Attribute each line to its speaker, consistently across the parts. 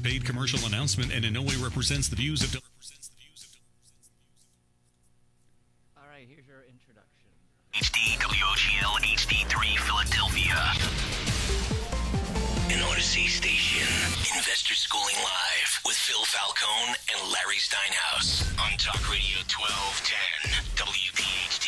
Speaker 1: paid commercial announcement and in no way represents the views of...
Speaker 2: All right, here's your introduction.
Speaker 3: HD WOGL HD3 Philadelphia. An Odyssey station. Investor Schooling Live with Phil Falcone and Larry Steinhaus on Talk Radio 1210 WPHT.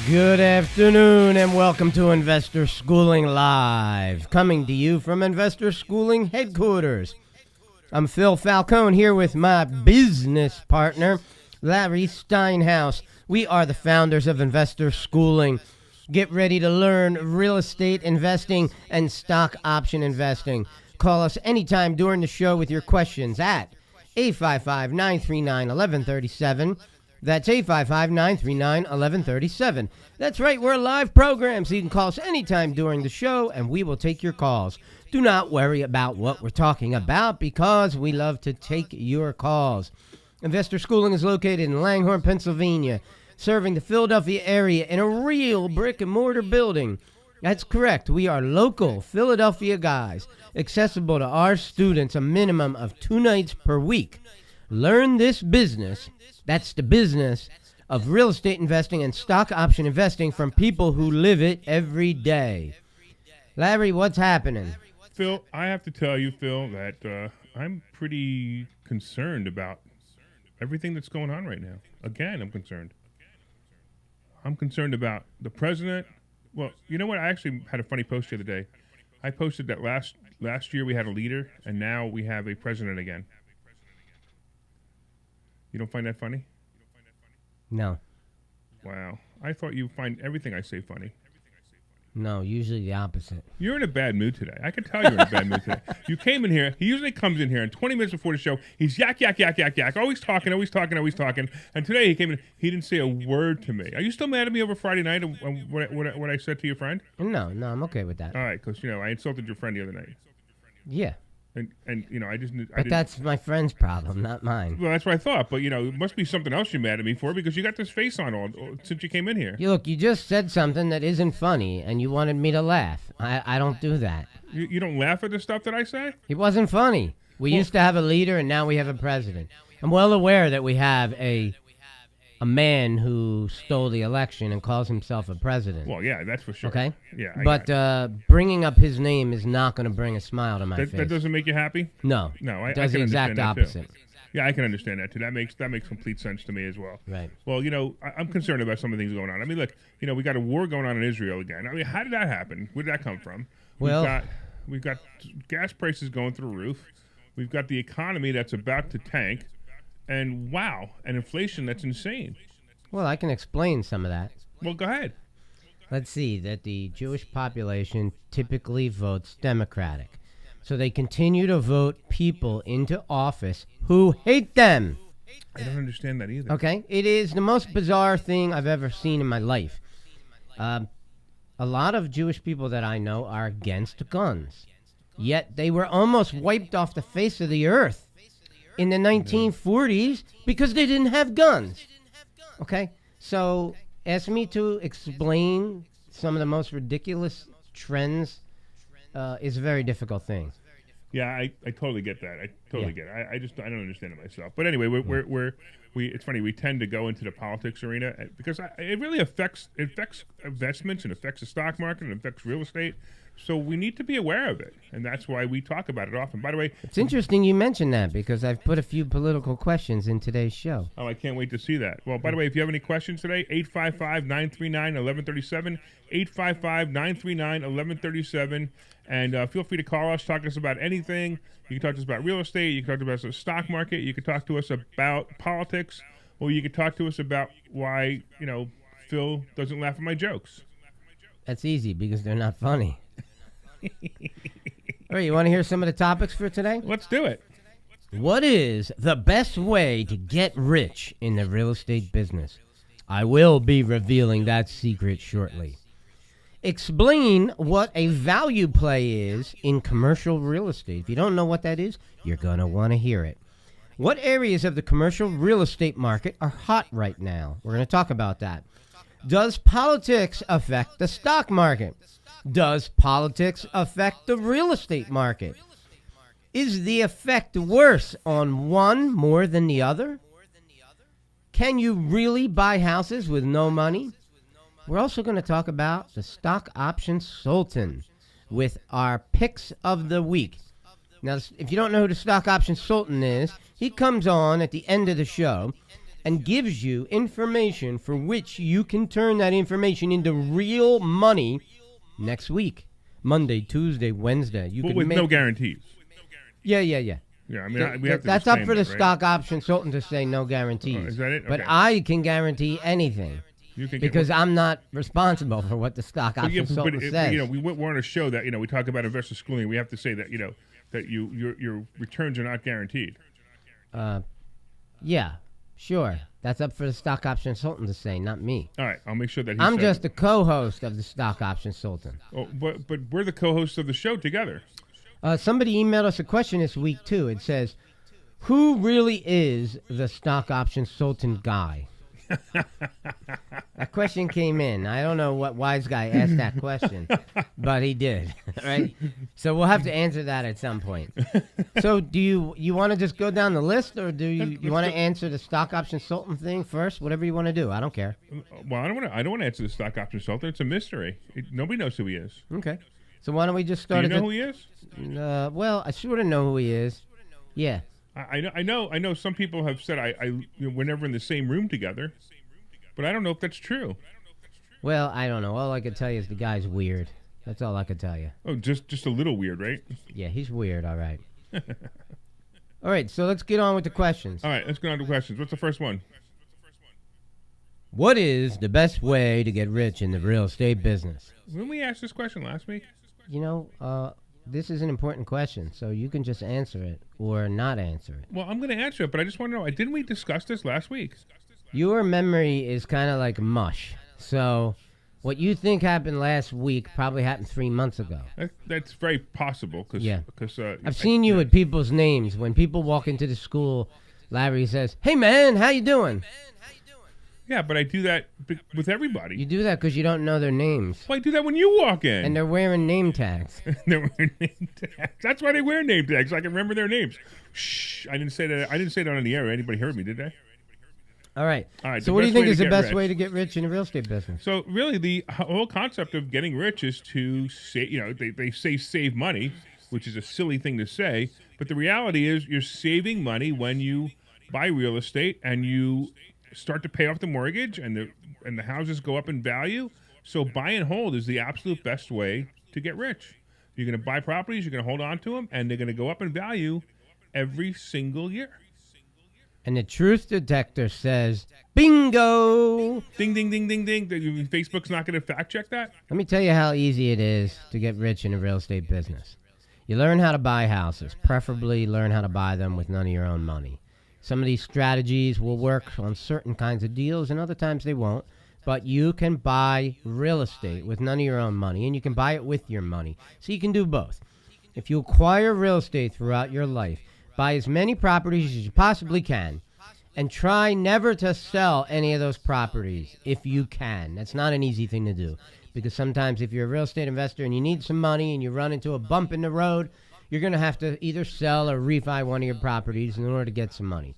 Speaker 4: Good afternoon and welcome to Investor Schooling Live, coming to you from Investor Schooling headquarters. I'm Phil Falcone here with my business partner, Larry Steinhaus. We are the founders of Investor Schooling. Get ready to learn real estate investing and stock option investing. Call us anytime during the show with your questions at 855-939-1137. That's 855-939-1137. That's right, we're a live program, so you can call us anytime during the show, and we will take your calls. Do not worry about what we're talking about, because we love to take your calls. Investor Schooling is located in Langhorne, Pennsylvania, serving the Philadelphia area in a real brick-and-mortar building. That's correct, we are local Philadelphia guys, accessible to our students a minimum of 2 nights per week. Learn this business. That's the business of real estate investing and stock option investing from people who live it every day. Larry, what's happening?
Speaker 5: Phil, I have to tell you, Phil, that I'm pretty concerned about everything that's going on right now. Again, I'm concerned. I'm concerned about the president. Well, you know what? I actually had a funny post the other day. I posted that last year we had a leader, and now we have a president again. You don't find that funny?
Speaker 4: No.
Speaker 5: Wow. I thought you find everything I say funny.
Speaker 4: No, usually the opposite.
Speaker 5: You're in a bad mood today. I can tell you're in a bad mood today. You came in here. He usually comes in here, and 20 minutes before the show, he's yak, yak, yak, yak, yak. Always talking, always talking, always talking. And today he came in, he didn't say a word to me. Are you still mad at me over Friday night what I said to your friend?
Speaker 4: No, I'm okay with that.
Speaker 5: All right, because, I insulted your friend the other night.
Speaker 4: Yeah.
Speaker 5: And I just...
Speaker 4: But that's my friend's problem, not mine.
Speaker 5: Well, that's what I thought. But, it must be something else you're mad at me for, because you got this face on all since you came in here.
Speaker 4: You just said something that isn't funny, and you wanted me to laugh. I don't do that.
Speaker 5: You don't laugh at the stuff that I say?
Speaker 4: It wasn't funny. We used to have a leader, and now we have a president. I'm well aware that we have a man who stole the election and calls himself a president.
Speaker 5: Well, yeah, that's for sure.
Speaker 4: Okay?
Speaker 5: Yeah.
Speaker 4: But bringing up his name is not going to bring a smile to my face.
Speaker 5: That doesn't make you happy?
Speaker 4: No.
Speaker 5: No,
Speaker 4: it does the exact opposite.
Speaker 5: Yeah, I can understand that, too. That makes complete sense to me as well.
Speaker 4: Right.
Speaker 5: Well, I'm concerned about some of the things going on. I mean, look, we got a war going on in Israel again. I mean, how did that happen? Where did that come from?
Speaker 4: Well,
Speaker 5: we've got gas prices going through the roof. We've got the economy that's about to tank. And wow, and inflation that's insane.
Speaker 4: Well, I can explain some of that.
Speaker 5: Well, go ahead.
Speaker 4: Let's see, that the Jewish population typically votes Democratic. So they continue to vote people into office who hate them.
Speaker 5: I don't understand that either.
Speaker 4: Okay? It is the most bizarre thing I've ever seen in my life. A lot of Jewish people that I know are against guns. Yet they were almost wiped off the face of the earth in the 1940s because they didn't have guns. Okay, so ask me to explain some of the most ridiculous trends is a very difficult thing.
Speaker 5: Yeah, I totally get that. I totally get it. I don't understand it myself. But anyway, it's funny, we tend to go into the politics arena because it really affects investments and affects the stock market and affects real estate. So we need to be aware of it, and that's why we talk about it often. By the way,
Speaker 4: it's interesting you mentioned that because I've put a few political questions in today's show.
Speaker 5: Oh, I can't wait to see that. Well, by the way, if you have any questions today, 855-939-1137, 855-939-1137, and feel free to call us, talk to us about anything. You can talk to us about real estate, you can talk to us about the stock market, you can talk to us about politics, or you can talk to us about why, Phil doesn't laugh at my jokes.
Speaker 4: That's easy because they're not funny. All right, you want to hear some of the topics for today?
Speaker 5: Let's do it.
Speaker 4: What is the best way to get rich in the real estate business? I will be revealing that secret shortly. Explain what a value play is in commercial real estate. If you don't know what that is, you're going to want to hear it. What areas of the commercial real estate market are hot right now? We're going to talk about that. Does politics affect the stock market? Does politics affect the real estate market? Is the effect worse on one more than the other? Can you really buy houses with no money? We're also going to talk about the stock option sultan with our picks of the week. Now, if you don't know who the stock option sultan is, he comes on at the end of the show and gives you information for which you can turn that information into real money next week. Monday, Tuesday, Wednesday. You
Speaker 5: But
Speaker 4: can
Speaker 5: with
Speaker 4: make,
Speaker 5: no guarantees.
Speaker 4: Yeah.
Speaker 5: Yeah, I mean, we have to
Speaker 4: That's up
Speaker 5: disclaim
Speaker 4: for the
Speaker 5: that, right?
Speaker 4: stock option sultan to say no guarantees.
Speaker 5: Oh, is that it?
Speaker 4: But
Speaker 5: Okay.
Speaker 4: I can guarantee anything
Speaker 5: You can
Speaker 4: because I'm not responsible for what the stock
Speaker 5: But
Speaker 4: option sultan says.
Speaker 5: we're on a show that we talk about investor schooling. We have to say that that your returns are not guaranteed.
Speaker 4: Yeah, sure. That's up for the stock option sultan to say, not me.
Speaker 5: All right, I'll make sure that
Speaker 4: I'm just the co-host of the stock option sultan.
Speaker 5: Oh, but we're the co-hosts of the show together.
Speaker 4: Somebody emailed us a question this week, too. It says, who really is the stock option sultan guy? That question came in. I don't know what wise guy asked that question, but he did, right? So we'll have to answer that at some point. So do you want to just go down the list, or do you want to answer the stock option sultan thing first? Whatever you want to do. I don't care.
Speaker 5: Well, I don't want to answer the stock option sultan. It's a mystery. Nobody knows who he is.
Speaker 4: Okay. So why don't we just
Speaker 5: Do
Speaker 4: start
Speaker 5: you
Speaker 4: at
Speaker 5: know who he is?
Speaker 4: well, I sort of know who he is. Yeah.
Speaker 5: I know. Some people have said we're never in the same room together, but I don't know if that's true.
Speaker 4: Well, I don't know. All I can tell you is the guy's weird. That's all I can tell you.
Speaker 5: Oh, just a little weird, right?
Speaker 4: Yeah, he's weird. All right. All right. So let's get on with the questions.
Speaker 5: All right, let's go on to questions. What's the first one?
Speaker 4: What is the best way to get rich in the real estate business?
Speaker 5: When we asked this question last week?
Speaker 4: This is an important question, so you can just answer it or not answer it.
Speaker 5: Well, I'm going to answer it, but I just want to know, didn't we discuss this last week?
Speaker 4: Your memory is kind of like mush. So what you think happened last week probably happened 3 months ago.
Speaker 5: That's very possible.
Speaker 4: Yeah.
Speaker 5: Because
Speaker 4: I've seen you with people's names. When people walk into the school, Larry says, "Hey, man, how you doing?"
Speaker 5: Yeah, but I do that with everybody.
Speaker 4: You do that because you don't know their names.
Speaker 5: Well, I do that when you walk in.
Speaker 4: And they're wearing name tags.
Speaker 5: They're wearing name tags. That's why they wear name tags, so I can remember their names. Shh! I didn't say that. I didn't say that on the air. Anybody heard me? Did they?
Speaker 4: All right.
Speaker 5: All right.
Speaker 4: So what do you think is the best way to get rich in the real estate business?
Speaker 5: So really, the whole concept of getting rich is to say, they say save money, which is a silly thing to say, but the reality is you're saving money when you buy real estate and you start to pay off the mortgage and the houses go up in value. So buy and hold is the absolute best way to get rich. You're going to buy properties, you're going to hold on to them, and they're going to go up in value every single year.
Speaker 4: And the truth detector says, bingo!
Speaker 5: Ding, ding, ding, ding, ding. Facebook's not going to fact check that?
Speaker 4: Let me tell you how easy it is to get rich in the real estate business. You learn how to buy houses, preferably learn how to buy them with none of your own money. Some of these strategies will work on certain kinds of deals and other times they won't. But you can buy real estate with none of your own money, and you can buy it with your money. So you can do both. If you acquire real estate throughout your life, buy as many properties as you possibly can, and try never to sell any of those properties if you can. That's not an easy thing to do, because sometimes if you're a real estate investor and you need some money and you run into a bump in the road, you're going to have to either sell or refi one of your properties in order to get some money.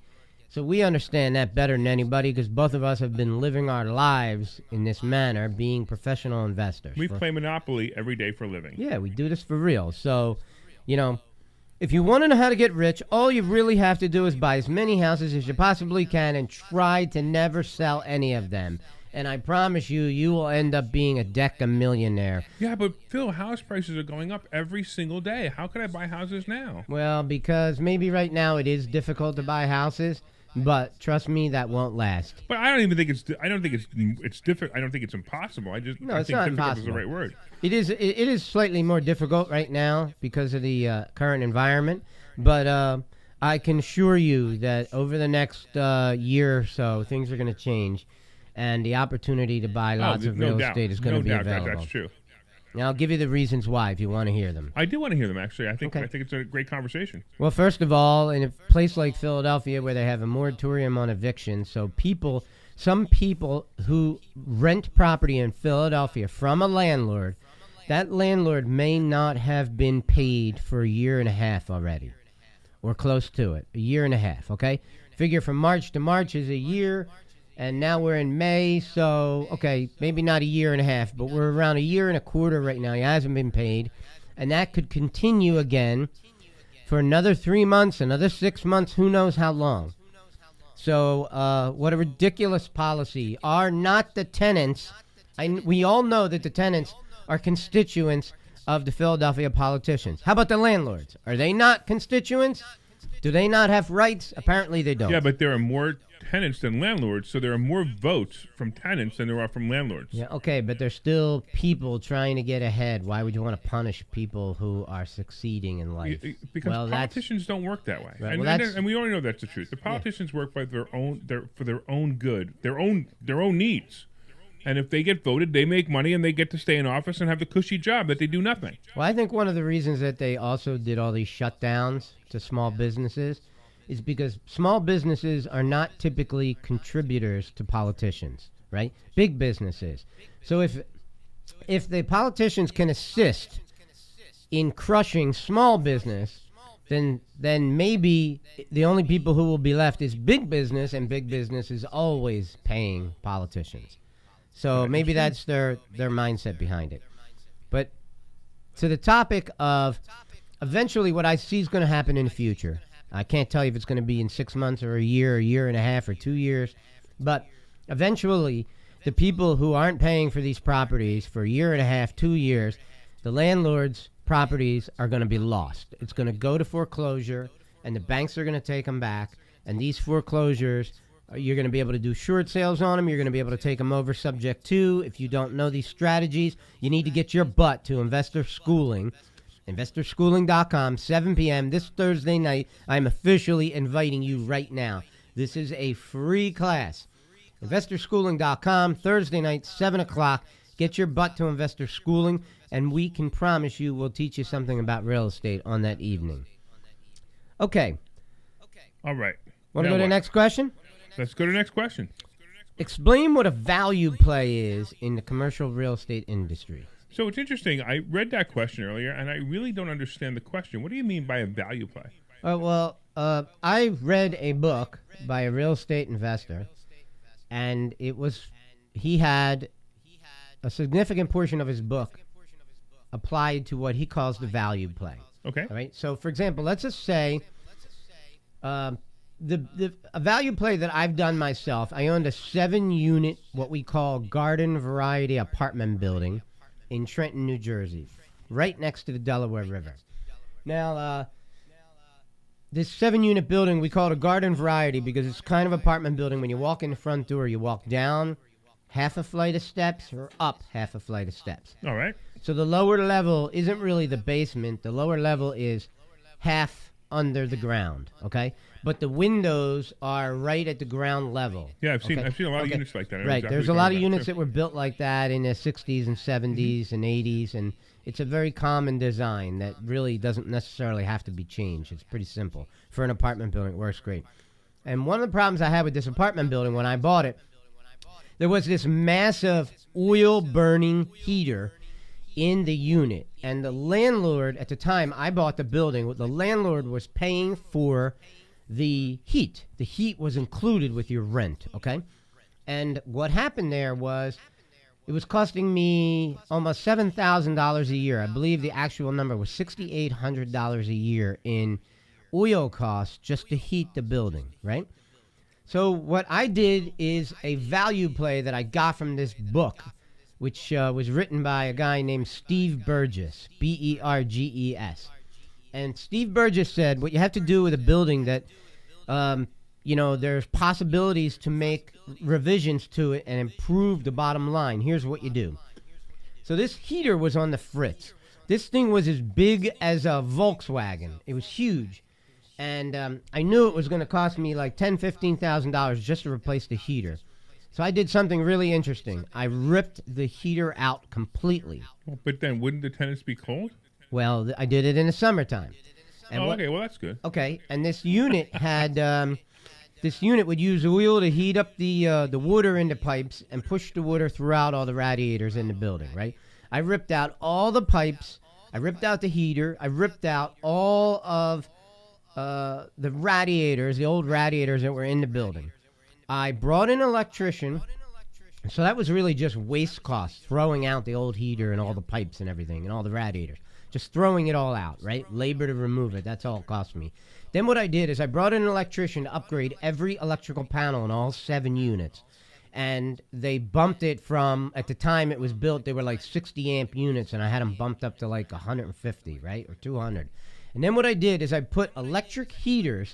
Speaker 4: So we understand that better than anybody because both of us have been living our lives in this manner, being professional investors.
Speaker 5: We play Monopoly every day for a living.
Speaker 4: Yeah, we do this for real. So, if you want to know how to get rich, all you really have to do is buy as many houses as you possibly can and try to never sell any of them. And I promise you, you will end up being a deca-millionaire.
Speaker 5: Yeah, but Phil, house prices are going up every single day. How could I buy houses now?
Speaker 4: Well, because maybe right now it is difficult to buy houses, but trust me, that won't last.
Speaker 5: But I don't even think it's. I don't think it's difficult. I don't think it's impossible. I think
Speaker 4: not
Speaker 5: difficult
Speaker 4: impossible.
Speaker 5: is the right word.
Speaker 4: It is slightly more difficult right now because of the current environment, but I can assure you that over the next year or so, things are going to change. And the opportunity to buy lots of real estate is going to be available.
Speaker 5: That's true.
Speaker 4: Now, I'll give you the reasons why if you want to hear them.
Speaker 5: I do want to hear them, actually. I think
Speaker 4: Okay.
Speaker 5: it's a great conversation.
Speaker 4: Well, first of all, in a place like Philadelphia where they have a moratorium on eviction, so people some people who rent property in Philadelphia from a landlord, that landlord may not have been paid for a year and a half already, or close to it, a year and a half, okay? Figure from March to March is a year, and now we're in May, so, okay, maybe not a year and a half, but we're around a year and a quarter right now. He hasn't been paid, and that could continue again for another 3 months, another 6 months, who knows how long. So what a ridiculous policy. Are not the tenants, we all know that the tenants are constituents of the Philadelphia politicians. How about the landlords? Are they not constituents? Do they not have rights? Apparently they don't.
Speaker 5: Yeah, but there are more tenants than landlords, so there are more votes from tenants than there are from landlords.
Speaker 4: Yeah, okay, but there's still people trying to get ahead. Why would you want to punish people who are succeeding in life?
Speaker 5: Because
Speaker 4: Well, that's-
Speaker 5: politicians don't work that way,
Speaker 4: Right,
Speaker 5: and,
Speaker 4: well,
Speaker 5: and,
Speaker 4: that's-
Speaker 5: and we already know that's the truth. The politicians work by for their own good, their own needs. And if they get voted, they make money and they get to stay in office and have the cushy job that they do nothing.
Speaker 4: Well, I think one of the reasons that they also did all these shutdowns to small businesses is because small businesses are not typically contributors to politicians, right? Big businesses. So if the politicians can assist in crushing small business, then maybe the only people who will be left is big business, and big business is always paying politicians. So maybe that's their mindset behind it. But to the topic of eventually what I see is going to happen in the future. I can't tell you if it's going to be in 6 months or a year and a half, or 2 years. But eventually, the people who aren't paying for these properties for a year and a half, 2 years, the landlords' properties are going to be lost. It's going to go to foreclosure, and the banks are going to take them back. And these foreclosures, you're going to be able to do short sales on them. You're going to be able to take them over subject to. If you don't know these strategies, you need to get your butt to Investor Schooling. InvestorSchooling.com, 7 p.m. this Thursday night. I'm officially inviting you right now. This is a free class. InvestorSchooling.com, Thursday night, 7 o'clock. Get your butt to Investor Schooling, and we can promise you we'll teach you something about real estate on that evening. Okay.
Speaker 5: All right.
Speaker 4: Want to
Speaker 5: Now
Speaker 4: go to the
Speaker 5: what?
Speaker 4: next question?
Speaker 5: Let's go to the next question.
Speaker 4: Explain what a value play is in the commercial real estate industry.
Speaker 5: So it's interesting. I read that question earlier, and I really don't understand the question. What do you mean by a value play?
Speaker 4: I read a book by a real estate investor, and he had a significant portion of his book applied to what he calls the value play.
Speaker 5: Okay.
Speaker 4: All right. So, for example, let's just say a value play that I've done myself. I owned a 7-unit, what we call garden variety apartment building in Trenton, New Jersey, right next to the Delaware River. Now, this 7-unit building, we call it a garden variety because it's kind of apartment building. When you walk in the front door, you walk down half a flight of steps or up half a flight of steps.
Speaker 5: All right.
Speaker 4: So the lower level isn't really the basement. The lower level is half under the ground, okay? But the windows are right at the ground level.
Speaker 5: Yeah, I've seen
Speaker 4: okay?
Speaker 5: a lot of
Speaker 4: Okay.
Speaker 5: units like that. I know
Speaker 4: Right,
Speaker 5: exactly
Speaker 4: there's
Speaker 5: what
Speaker 4: a
Speaker 5: you're
Speaker 4: lot
Speaker 5: talking
Speaker 4: of
Speaker 5: about,
Speaker 4: units
Speaker 5: too.
Speaker 4: that were built like that in the 60s and 70s and 80s, and it's a very common design that really doesn't necessarily have to be changed. It's pretty simple. For an apartment building, it works great. And one of the problems I had with this apartment building when I bought it, there was this massive oil-burning heater in the unit. And the landlord, at the time I bought the building, the landlord was paying for the heat. The heat was included with your rent, okay? And what happened there was it was costing me almost $7,000 a year. I believe the actual number was $6,800 a year in oil costs just to heat the building, right? So what I did is a value play that I got from this book, which was written by a guy named Steve Burgess, Berges. And Steve Burgess said what you have to do with a building that, there's possibilities to make revisions to it and improve the bottom line. Here's what you do. So this heater was on the fritz. This thing was as big as a Volkswagen. It was huge. And I knew it was going to cost me like $10,000, $15,000 just to replace the heater. So I did something really interesting. I ripped the heater out completely.
Speaker 5: But then wouldn't the tenants be cold?
Speaker 4: Well, I did it in the summertime. And
Speaker 5: Okay, well, that's good.
Speaker 4: Okay, and this unit had this unit would use oil to heat up the water in the pipes and push the water throughout all the radiators in the building, right? I ripped out all the pipes. I ripped out the heater. I ripped out all of the radiators, the old radiators that were in the building. I brought in an electrician. So that was really just waste costs, throwing out the old heater and all the pipes and everything and all the radiators. Just throwing it all out, right? Labor to remove it. That's all it cost me. Then what I did is I brought in an electrician to upgrade every electrical panel in all 7 units. And they bumped it from, at the time it was built, they were like 60 amp units, and I had them bumped up to like 150, right? Or 200. And then what I did is I put electric heaters,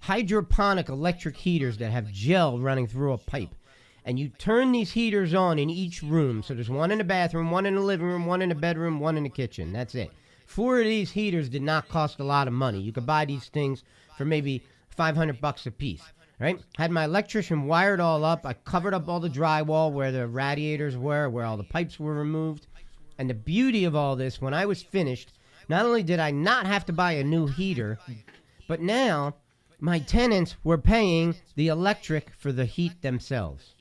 Speaker 4: hydroponic electric heaters that have gel running through a pipe. And you turn these heaters on in each room. So there's one in the bathroom, one in the living room, one in the bedroom, one in the kitchen. That's it. 4 of these heaters did not cost a lot of money. You could buy these things for maybe $500 a piece, right? Had my electrician wired all up. I covered up all the drywall where the radiators were, where all the pipes were removed. And the beauty of all this, when I was finished, not only did I not have to buy a new heater, but now my tenants were paying the electric for the heat themselves.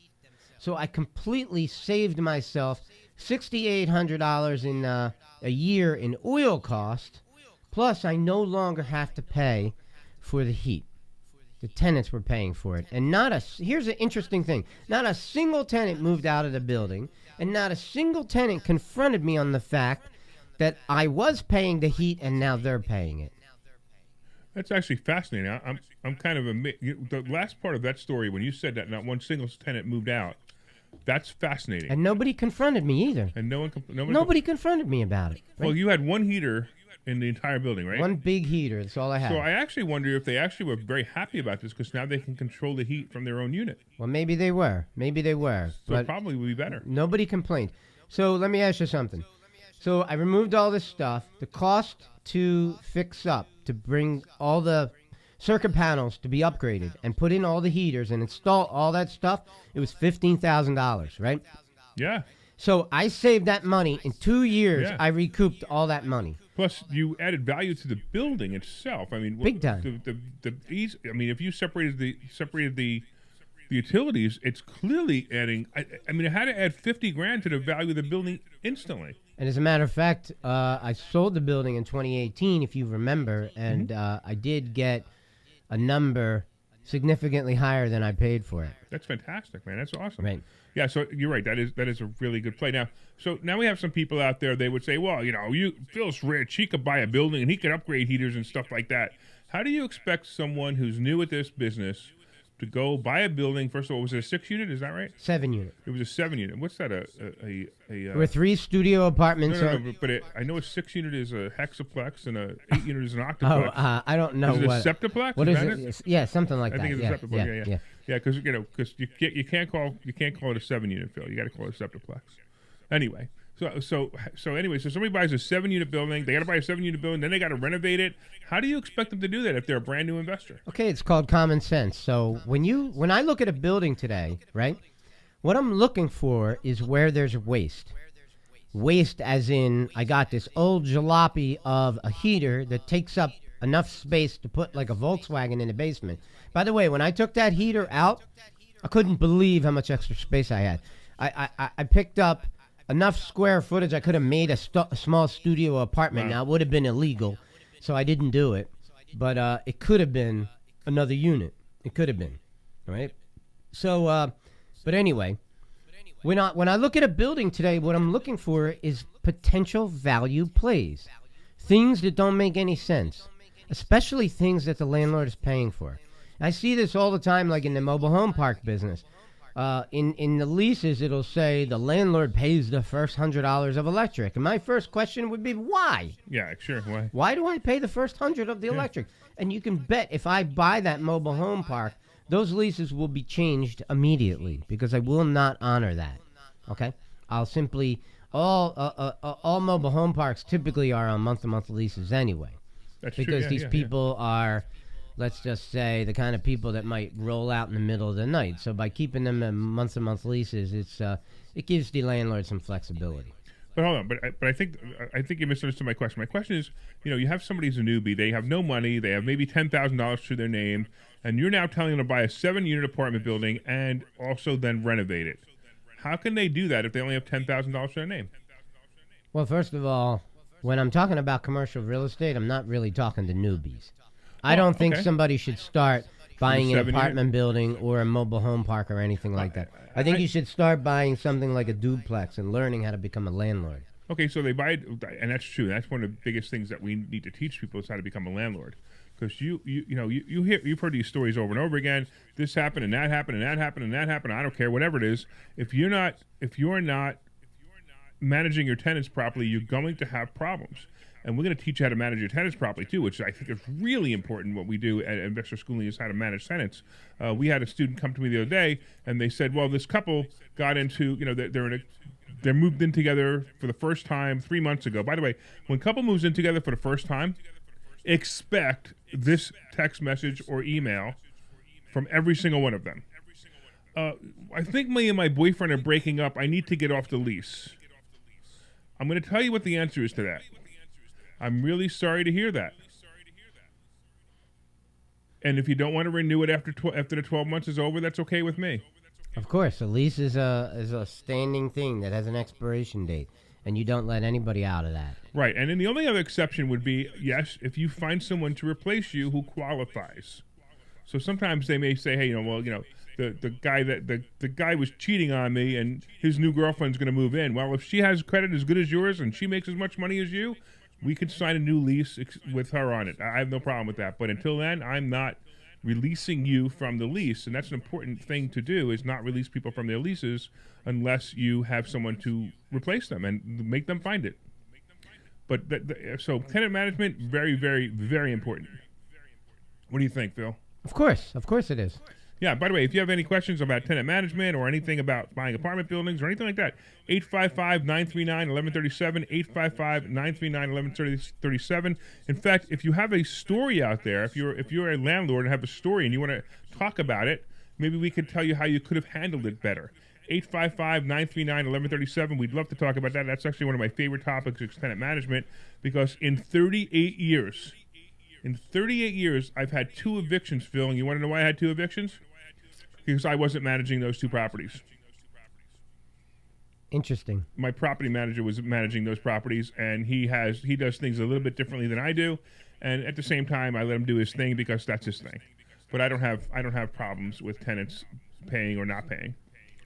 Speaker 4: So I completely saved myself $6,800 in a year in oil cost, plus I no longer have to pay for the heat. The tenants were paying for it. And here's an interesting thing. Not a single tenant moved out of the building, and not a single tenant confronted me on the fact that I was paying the heat and now they're paying it.
Speaker 5: That's actually fascinating. I'm kind of the last part of that story when you said that not one single tenant moved out. That's fascinating.
Speaker 4: And nobody confronted me either.
Speaker 5: And
Speaker 4: nobody confronted me about it. Right?
Speaker 5: Well, you had one heater in the entire building, right?
Speaker 4: One big heater. That's all I had.
Speaker 5: So I actually wonder if they actually were very happy about this because now they can control the heat from their own unit.
Speaker 4: Well, maybe they were.
Speaker 5: So
Speaker 4: but
Speaker 5: it probably would be better.
Speaker 4: Nobody complained. So let me ask you something. So I removed all this stuff. The cost to fix up, to bring all the circuit panels to be upgraded and put in all the heaters and install all that stuff, it was $15,000, right?
Speaker 5: Yeah.
Speaker 4: So I saved that money. In 2 years,
Speaker 5: Yeah.
Speaker 4: I recouped all that money.
Speaker 5: Plus, you added value to the building itself. I mean,
Speaker 4: Big time.
Speaker 5: I mean, if you separated the utilities, it's clearly adding. I mean, it had to add $50,000 to the value of the building instantly.
Speaker 4: And as a matter of fact, I sold the building in 2018, if you remember, and I did get a number significantly higher than I paid for it.
Speaker 5: That's fantastic, man. That's awesome.
Speaker 4: Right.
Speaker 5: Yeah, so you're right. That is a really good play. Now we have some people out there. They would say, well, Phil's rich. He could buy a building and he could upgrade heaters and stuff like that. How do you expect someone who's new at this business to go buy a building? First of all, was it a 6-unit? Is that right?
Speaker 4: 7 unit.
Speaker 5: It was a 7-unit. What's that?
Speaker 4: There were 3 studio apartments.
Speaker 5: No, but I know a 6-unit is a hexaplex and a 8-unit is an octuplex.
Speaker 4: I don't know
Speaker 5: is it
Speaker 4: what.
Speaker 5: a septuplex?
Speaker 4: What
Speaker 5: is
Speaker 4: is it? Yeah, something like
Speaker 5: I
Speaker 4: that.
Speaker 5: think it's
Speaker 4: yeah,
Speaker 5: a septuplex. Yeah, because you can't call it a 7-unit, Phil. You got to call it a septuplex. Anyway, so somebody buys a 7-unit building. They got to buy a 7-unit building. Then they got to renovate it. How do you expect them to do that if they're a brand new investor?
Speaker 4: Okay, it's called common sense. So when I look at a building today, right, what I'm looking for is where there's waste. Waste as in I got this old jalopy of a heater that takes up enough space to put like a Volkswagen in the basement. By the way, when I took that heater out, I couldn't believe how much extra space I had. I picked up enough square footage. I could have made a small studio apartment.
Speaker 5: Wow.
Speaker 4: Now, it would have been illegal, so I didn't do it. But it could have been another unit. It could have been, right? So, but anyway, when I look at a building today, what I'm looking for is potential value plays, things that don't make any sense, especially things that the landlord is paying for. I see this all the time, like in the mobile home park business. In the leases, it'll say the landlord pays the first $100 of electric. And my first question would be, why?
Speaker 5: Yeah, sure. Why?
Speaker 4: Why do I pay the first 100 of the electric? And you can bet if I buy that mobile home park, those leases will be changed immediately because I will not honor that. Okay? I'll simply, all mobile home parks typically are on month-to-month leases anyway.
Speaker 5: That's
Speaker 4: Because
Speaker 5: true.
Speaker 4: these people are, let's just say, the kind of people that might roll out in the middle of the night. So by keeping them in month-to-month leases, it gives the landlord some flexibility.
Speaker 5: But hold on, but I think you misunderstood my question. My question is, you have somebody who's a newbie. They have no money. They have maybe $10,000 to their name, and you're now telling them to buy a 7-unit apartment building and also then renovate it. How can they do that if they only have $10,000 to their name?
Speaker 4: Well, first of all, when I'm talking about commercial real estate, I'm not really talking to newbies. I don't think
Speaker 5: okay.
Speaker 4: somebody should start buying an
Speaker 5: 7
Speaker 4: apartment building or a mobile home park or anything like that. I think you should start buying something like a duplex and learning how to become a landlord.
Speaker 5: Okay, so they buy it, and that's true. That's one of the biggest things that we need to teach people is how to become a landlord. Because you've heard these stories over and over again. This happened and that happened and that happened and that happened. I don't care, whatever it is. If you're not managing your tenants properly, you're going to have problems. And we're going to teach you how to manage your tenants properly too, which I think is really important. What we do at Investor Schooling is how to manage tenants. We had a student come to me the other day, and they said, "Well, this couple got into, they're moved in together for the first time 3 months ago." By the way, when a couple moves in together for the first time, expect this text message or email from every single one of them. I think me and my boyfriend are breaking up. I need to get off the lease. I'm going to tell you what the answer is to that. I'm really sorry to hear that. And if you don't want to renew it after the 12 months is over, that's okay with me.
Speaker 4: Of course, a lease is a standing thing that has an expiration date, and you don't let anybody out of that.
Speaker 5: Right, and then the only other exception would be, yes, if you find someone to replace you who qualifies. So sometimes they may say, hey, the guy was cheating on me, and his new girlfriend's going to move in. Well, if she has credit as good as yours and she makes as much money as you, we could sign a new lease with her on it. I have no problem with that. But until then, I'm not releasing you from the lease. And that's an important thing to do, is not release people from their leases unless you have someone to replace them and make them find it. But so tenant management, very, very, very important. What do you think, Phil?
Speaker 4: Of course it is.
Speaker 5: Yeah, by the way, if you have any questions about tenant management or anything about buying apartment buildings or anything like that, 855-939-1137, 855-939-1137. In fact, if you have a story out there, if you're a landlord and have a story and you want to talk about it, maybe we could tell you how you could have handled it better. 855-939-1137. We'd love to talk about that. That's actually one of my favorite topics, is tenant management, because in 38 years, I've had 2 evictions, Phil, and you want to know why I had 2 evictions? Because I wasn't managing those 2 properties.
Speaker 4: Interesting.
Speaker 5: My property manager was managing those properties, and he does things a little bit differently than I do, and at the same time, I let him do his thing because that's his thing. But I don't have problems with tenants paying or not paying.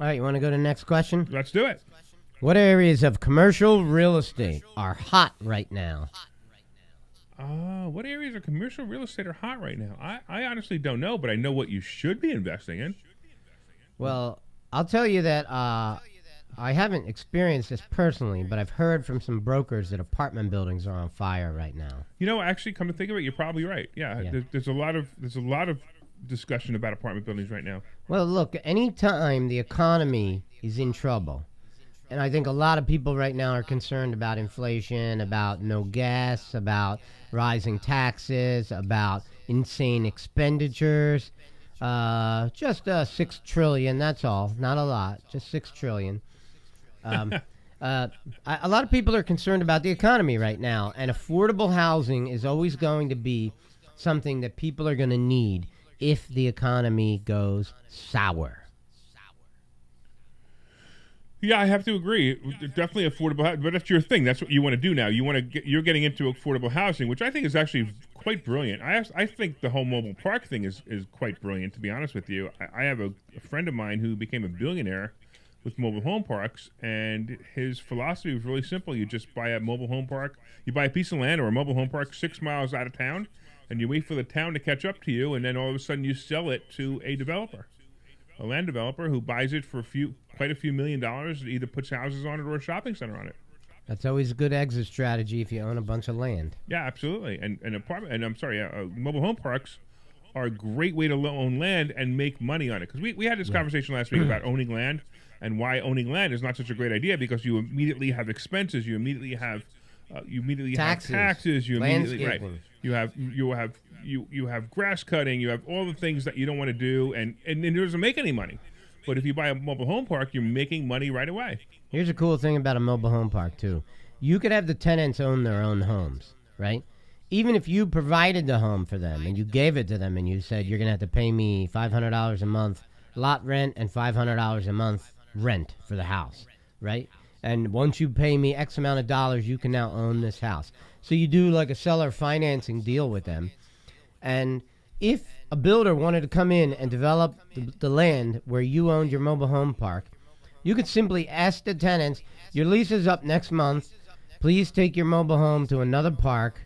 Speaker 4: All right, you want to go to the next question?
Speaker 5: Let's do it.
Speaker 4: What areas of commercial real estate are hot right now?
Speaker 5: What areas of commercial real estate are hot right now? I honestly don't know, but I know what you should be investing in.
Speaker 4: Well, I'll tell you that I haven't experienced this personally, but I've heard from some brokers that apartment buildings are on fire right now.
Speaker 5: Actually, come to think of it, you're probably right. Yeah. There's a lot of discussion about apartment buildings right now.
Speaker 4: Well, look, anytime the economy is in trouble, and I think a lot of people right now are concerned about inflation, about no gas, about rising taxes, about insane expenditures. Just $6 trillion, that's all. Not a lot, just $6 trillion. A lot of people are concerned about the economy right now, and affordable housing is always going to be something that people are going to need if the economy goes sour.
Speaker 5: Yeah, I have to agree. Definitely affordable, but that's your thing. That's what you want to do now. You're getting into affordable housing, which I think is actually quite brilliant. I think the whole mobile park thing is quite brilliant, to be honest with you. I have a friend of mine who became a billionaire with mobile home parks, and his philosophy was really simple. You just buy a mobile home park. You buy a piece of land or a mobile home park 6 miles out of town, and you wait for the town to catch up to you, and then all of a sudden you sell it to a developer. A land developer who buys it for quite a few $1 million, either puts houses on it or a shopping center on it.
Speaker 4: That's always a good exit strategy if you own a bunch of land.
Speaker 5: Yeah, absolutely. And mobile home parks are a great way to own land and make money on it. Because we had this conversation last week about owning land and why owning land is not such a great idea, because you immediately have expenses, you immediately have taxes, you immediately you have grass cutting, you have all the things that you don't want to do, and it doesn't make any money. But if you buy a mobile home park, you're making money right away.
Speaker 4: Here's a cool thing about a mobile home park, too. You could have the tenants own their own homes, right? Even if you provided the home for them and you gave it to them and you said, you're going to have to pay me $500 a month lot rent and $500 a month rent for the house, right? And once you pay me X amount of dollars, you can now own this house. So you do like a seller financing deal with them. And if a builder wanted to come in and develop the land where you owned your mobile home park, you could simply ask the tenants, your lease is up next month. Please take your mobile home to another park.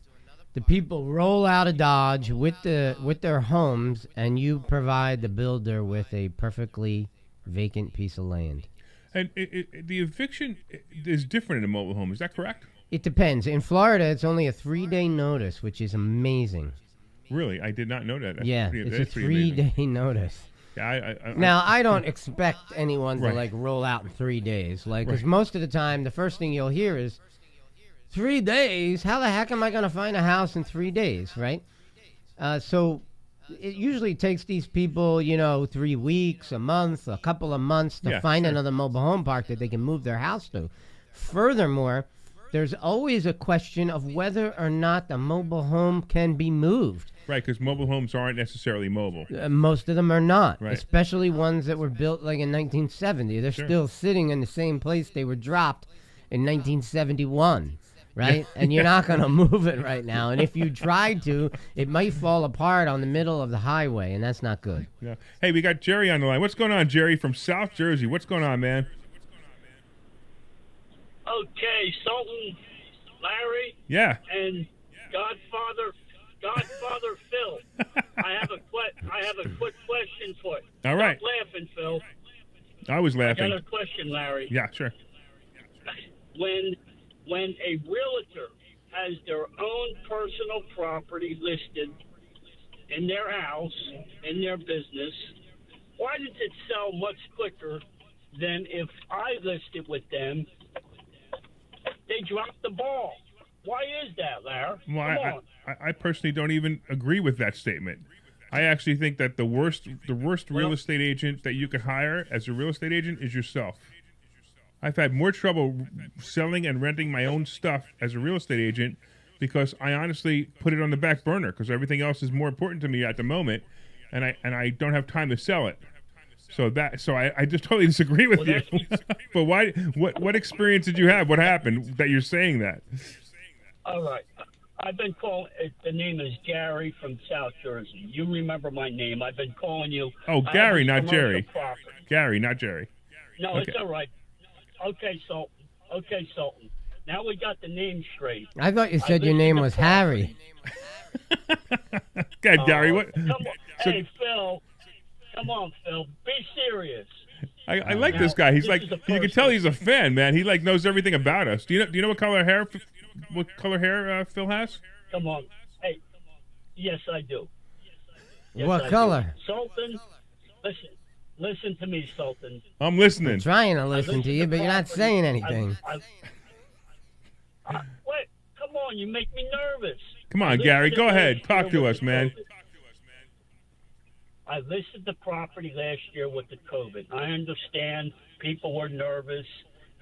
Speaker 4: The people roll out of Dodge with their homes, and you provide the builder with a perfectly vacant piece of land.
Speaker 5: And the eviction is different in a mobile home. Is that correct?
Speaker 4: It depends. In Florida, it's only a 3-day notice, which is amazing.
Speaker 5: Really? I did not know that.
Speaker 4: It's a 3-day notice.
Speaker 5: Yeah,
Speaker 4: Now, I don't expect anyone to, roll out in 3 days. Because most of the time, the first thing you'll hear is, 3 days? How the heck am I going to find a house in 3 days, right? So it usually takes these people, 3 weeks, a month, a couple of months to find another mobile home park that they can move their house to. Furthermore, there's always a question of whether or not the mobile home can be moved.
Speaker 5: Right, because mobile homes aren't necessarily mobile.
Speaker 4: Most of them are not,
Speaker 5: right.
Speaker 4: Especially ones that were built like in 1970. They're still sitting in the same place they were dropped in 1971. Right? And you're not going to move it right now. And if you tried to, it might fall apart on the middle of the highway, and that's not good.
Speaker 5: Yeah. Hey, we got Jerry on the line. What's going on, Jerry, from South Jersey? What's going on, man?
Speaker 6: Okay, Sultan, Larry,
Speaker 5: Yeah.
Speaker 6: and Godfather Phil. I have a quick question for you.
Speaker 5: All right.
Speaker 6: Stop laughing, Phil.
Speaker 5: I was
Speaker 6: I
Speaker 5: laughing.
Speaker 6: got a question, Larry.
Speaker 5: Yeah, sure.
Speaker 6: When a realtor has their own personal property listed in their house, in their business, why does it sell much quicker than if I listed with them? They dropped the ball. Why is that, Larry?
Speaker 5: Well, I personally don't even agree with that statement. I actually think that the worst real estate agent that you could hire as a real estate agent is yourself. I've had more trouble selling and renting my own stuff as a real estate agent because I honestly put it on the back burner because everything else is more important to me at the moment, and I don't have time to sell it. So I just totally disagree with you. But why? What experience did you have? What happened that you're saying that?
Speaker 6: All right. I've been calling. The name is Gary from South Jersey. You remember my name. I've been calling you.
Speaker 5: Oh, Gary, not Jerry. Gary, not Jerry.
Speaker 6: No,
Speaker 5: okay.
Speaker 6: It's all right. Okay, Sultan. Now we got the name straight.
Speaker 4: I thought you said your name was Harry.
Speaker 5: God, Gary, what?
Speaker 6: Come on. Hey, Phil. Come on, Phil. Be serious.
Speaker 5: I like this guy. He's like, you can tell he's a fan, man. He knows everything about us. Do you know what color hair Phil has?
Speaker 6: Come on. Hey. Yes, I do.
Speaker 4: What color?
Speaker 6: Sultan, listen to me, Sultan.
Speaker 5: I'm listening.
Speaker 4: I'm trying to listen to you, but you're not saying anything.
Speaker 6: Wait, come on, you make me nervous.
Speaker 5: Come on, Gary, go ahead. Talk to us, man.
Speaker 6: I listed the property last year with the COVID. I understand people were nervous.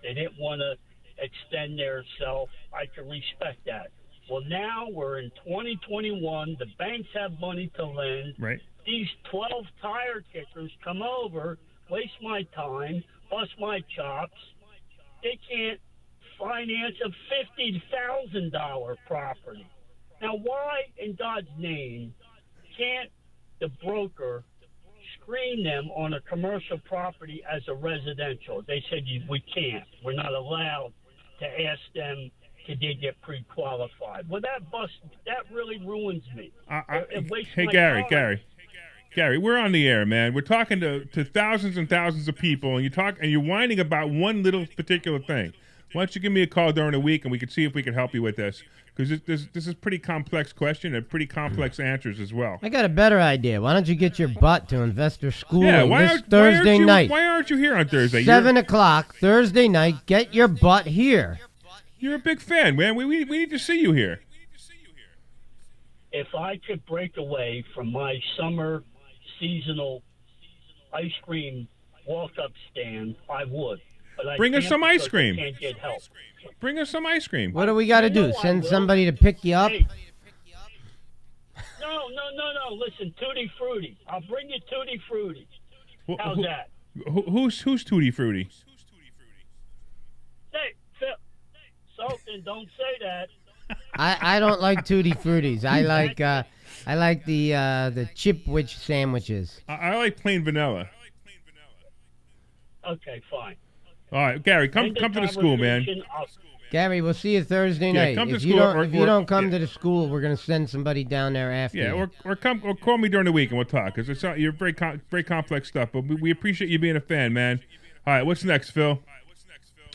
Speaker 6: They didn't want to extend their self. I can respect that. Well, now we're in 2021. The banks have money to lend.
Speaker 5: Right.
Speaker 6: These 12 tire kickers come over, waste my time, bust my chops. They can't finance a $50,000 property. Now, why in God's name can't the broker screen them on a commercial property as a residential? They said we can't. We're not allowed to ask them to get pre-qualified. Well, that really ruins me.
Speaker 5: Hey, Gary, we're on the air, man. We're talking to thousands and thousands of people, and you're whining about one little particular thing. Why don't you give me a call during the week, and we can see if we can help you with this? Because this is a pretty complex question and pretty complex answers as well.
Speaker 4: I got a better idea. Why don't you get your butt to Investor Schooling this
Speaker 5: Thursday
Speaker 4: Thursday night?
Speaker 5: Why aren't you here on Thursday?
Speaker 4: 7 o'clock Thursday night. Get your butt here.
Speaker 5: You're a big fan, man. We need to see you here.
Speaker 6: If I could break away from my summer seasonal ice cream walk-up stand, I would. But I
Speaker 5: Bring us
Speaker 6: can't
Speaker 5: some ice
Speaker 6: because I
Speaker 5: cream.
Speaker 6: Can't get help.
Speaker 5: Bring us some ice cream.
Speaker 4: What do we got to
Speaker 6: I know
Speaker 4: do?
Speaker 6: I
Speaker 4: Send
Speaker 6: will.
Speaker 4: somebody to pick you up?
Speaker 6: Hey. No. Listen, Tutti Frutti. I'll bring you Tutti Frutti.
Speaker 5: Wh-
Speaker 6: How's
Speaker 5: who-
Speaker 6: that?
Speaker 5: Who's Tutti Frutti?
Speaker 6: Hey, Phil. Sultan, don't say that.
Speaker 4: I don't like Tutti Fruities. I like the Chipwich sandwiches.
Speaker 5: I like plain vanilla.
Speaker 6: Okay, fine.
Speaker 5: All right, Gary, come
Speaker 6: End
Speaker 5: to the school, man.
Speaker 6: conversation.
Speaker 4: Gary, we'll see you Thursday
Speaker 5: Yeah,
Speaker 4: night.
Speaker 5: come to
Speaker 4: If you
Speaker 5: school
Speaker 4: don't,
Speaker 5: or-
Speaker 4: if you
Speaker 5: or-
Speaker 4: don't come
Speaker 5: yeah.
Speaker 4: to the school, we're gonna send somebody down there after
Speaker 5: Yeah,
Speaker 4: you.
Speaker 5: or call me during the week and we'll talk. Cause it's not, you're very complex stuff, but we appreciate you being a fan, man. All right, what's next, Phil?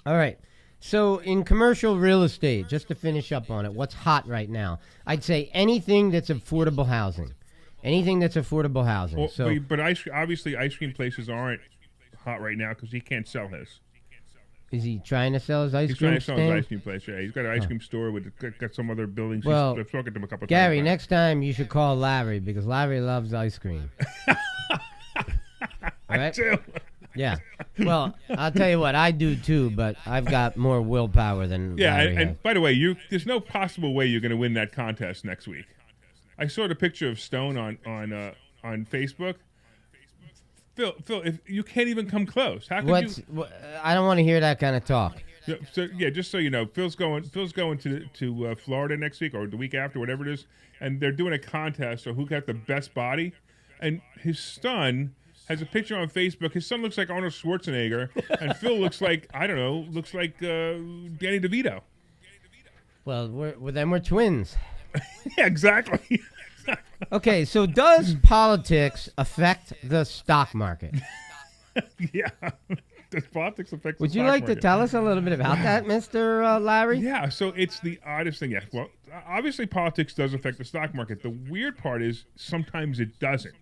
Speaker 4: All right. So in commercial real estate, just to finish up on it, what's hot right now? I'd say anything that's affordable housing. Anything that's affordable housing.
Speaker 5: Well,
Speaker 4: So
Speaker 5: but obviously ice cream places aren't hot right now because he can't sell his.
Speaker 4: is he trying to sell his ice
Speaker 5: He's
Speaker 4: cream
Speaker 5: trying to sell his
Speaker 4: stand?
Speaker 5: ice cream place. Yeah, he's got an ice cream store with got some other buildings.
Speaker 4: Well,
Speaker 5: I've spoken to him a couple
Speaker 4: Gary,
Speaker 5: times.
Speaker 4: next time you should call Larry because Larry loves ice cream. All right?
Speaker 5: Too.
Speaker 4: Yeah. Well, I'll tell you what, I do too, but I've got more willpower than
Speaker 5: Yeah,
Speaker 4: Larry has.
Speaker 5: and by the way, there's no possible way you're going to win that contest next week. I saw the picture of Stone on Facebook. Phil, if you can't even come close, how could you?
Speaker 4: I don't want to hear that kind of talk.
Speaker 5: So just so you know, Phil's going to Florida next week or the week after, whatever it is, and they're doing a contest of who got the best body, and his son has a picture on Facebook. His son looks like Arnold Schwarzenegger, and Phil looks like Danny DeVito.
Speaker 4: Well, then we're twins.
Speaker 5: Yeah, exactly.
Speaker 4: Okay, so does politics affect the stock market?
Speaker 5: Yeah. Does politics affect the
Speaker 4: Would you
Speaker 5: stock
Speaker 4: like to
Speaker 5: market?
Speaker 4: tell us a little bit about that, Mr. Larry?
Speaker 5: Yeah, so it's the oddest thing. Yeah, well, obviously politics does affect the stock market. The weird part is sometimes it doesn't.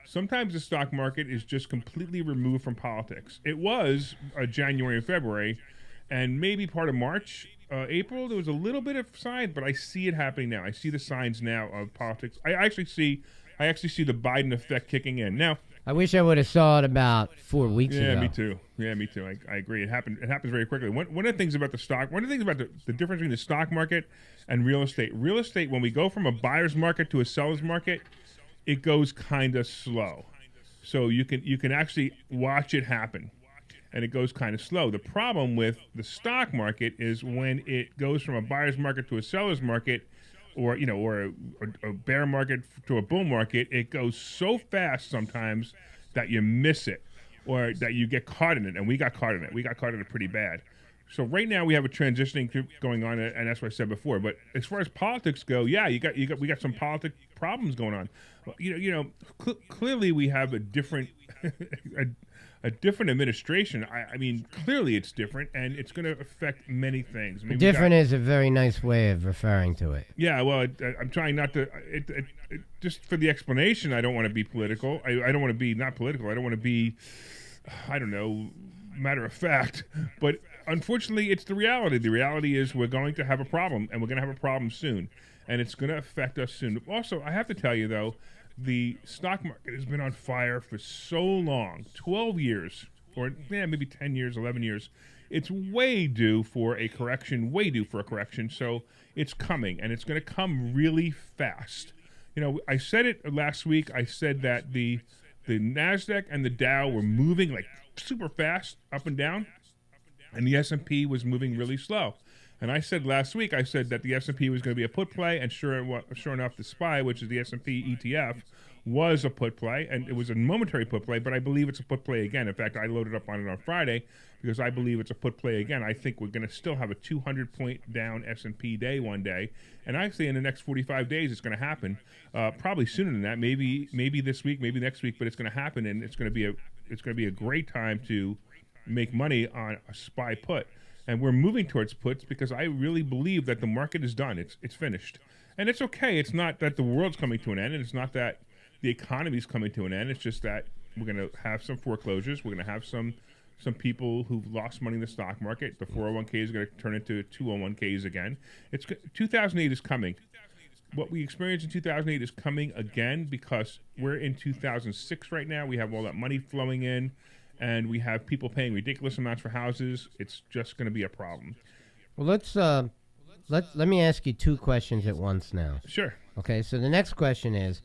Speaker 5: Sometimes the stock market is just completely removed from politics. It was January and February, and maybe part of March, April. There was a little bit of signs, but I see it happening now. I see the signs now of politics. I actually see the Biden effect kicking in now.
Speaker 4: I wish I would have saw it about 4 weeks ago.
Speaker 5: Yeah, me too. I agree. It happens very quickly. One of the things about the difference between the stock market and real estate. Real estate, when we go from a buyer's market to a seller's market, it goes kind of slow. So you can actually watch it happen, and it goes kind of slow. The problem with the stock market is when it goes from a buyer's market to a seller's market, or a bear market to a bull market, it goes so fast sometimes that you miss it, or that you get caught in it. And we got caught in it. We got caught in it pretty bad. So right now we have a transitioning going on, and that's what I said before. But as far as politics go, yeah, we got some politic problems going on. Clearly we have a different a different administration. I mean, clearly it's different, and it's going to affect many things. I mean,
Speaker 4: Different is a very nice way of referring to it.
Speaker 5: yeah, well, I'm trying not to. Just for the explanation, I don't want to be political. I don't want to be not political. I don't want to be, I don't know, matter of fact. But unfortunately, it's the reality. The reality is we're going to have a problem, and we're going to have a problem soon, and it's going to affect us soon. Also, I have to tell you, though, the stock market has been on fire for so long, 12 years, or maybe 10 years, 11 years. It's way due for a correction, So it's coming, and it's going to come really fast. I said it last week. I said that the NASDAQ and the Dow were moving like super fast up and down, and the S&P was moving really slow. And I said last week, that the S&P was going to be a put play, and sure enough, the SPY, which is the S&P ETF, was a put play, and it was a momentary put play, but I believe it's a put play again. In fact, I loaded up on it on Friday because I believe it's a put play again. I think we're going to still have a 200-point down S&P day one day, and actually in the next 45 days it's going to happen, probably sooner than that, maybe this week, maybe next week, but it's going to happen, and it's going to be a great time to make money on a SPY put. And we're moving towards puts because I really believe that the market is done. It's finished. And it's okay. It's not that the world's coming to an end, and it's not that the economy's coming to an end. It's just that we're going to have some foreclosures. We're going to have some people who've lost money in the stock market. The 401k is going to turn into 201ks again. 2008 is coming. What we experienced in 2008 is coming again because we're in 2006 right now. We have all that money flowing in. and we have people paying ridiculous amounts for houses, it's just going to be a problem.
Speaker 4: Well, let me ask you two questions at once now.
Speaker 5: Sure.
Speaker 4: Okay, so the next question is,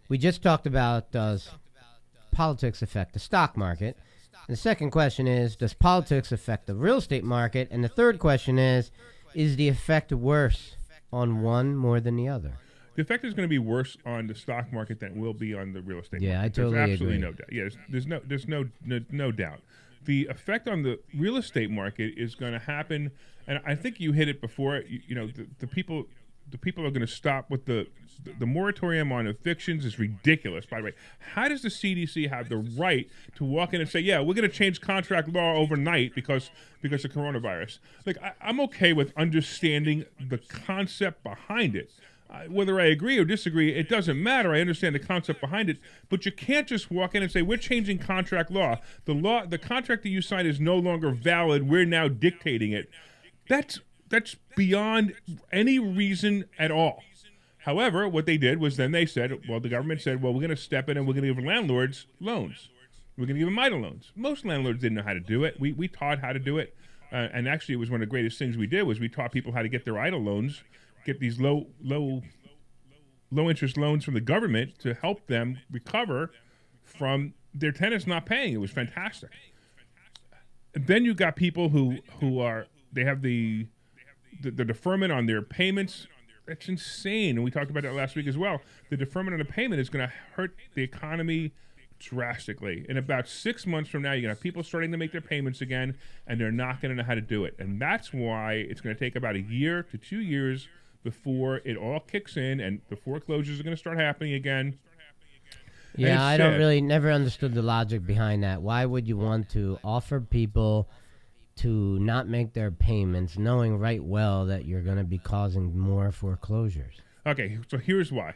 Speaker 4: we just talked about does politics affect the stock market? And the second question is, does politics affect the real estate market? And the third question is the effect worse on one more than the other?
Speaker 5: The effect is going to be worse on the stock market than it will be on the real estate market.
Speaker 4: Yeah, I totally
Speaker 5: There's absolutely
Speaker 4: agree.
Speaker 5: no doubt. Yeah, there's no doubt. The effect on the real estate market is going to happen, and I think you hit it before. The people are going to stop with the moratorium on evictions is ridiculous. By the way, how does the CDC have the right to walk in and say, yeah, we're going to change contract law overnight because of coronavirus? Like, I'm okay with understanding the concept behind it. Whether I agree or disagree, it doesn't matter. I understand the concept behind it, but you can't just walk in and say, we're changing contract law. The contract that you signed is no longer valid. We're now dictating it. That's beyond any reason at all. However, what they did was then the government said, well, we're going to step in and we're going to give landlords loans. We're going to give them EIDL loans. Most landlords didn't know how to do it. We taught how to do it. And actually, it was one of the greatest things we did was we taught people how to get their EIDL loans, get these low interest loans from the government to help them recover from their tenants not paying. It was fantastic. Then you got people who have the deferment on their payments. That's insane. And we talked about that last week as well. The deferment on the payment is going to hurt the economy drastically. In about 6 months from now, you're going to have people starting to make their payments again, and they're not going to know how to do it. And that's why it's going to take about a year to 2 years before it all kicks in and the foreclosures are going to start happening again.
Speaker 4: Yeah, I never understood the logic behind that. Why would you want to offer people to not make their payments knowing right well that you're going to be causing more foreclosures?
Speaker 5: Okay, so here's why.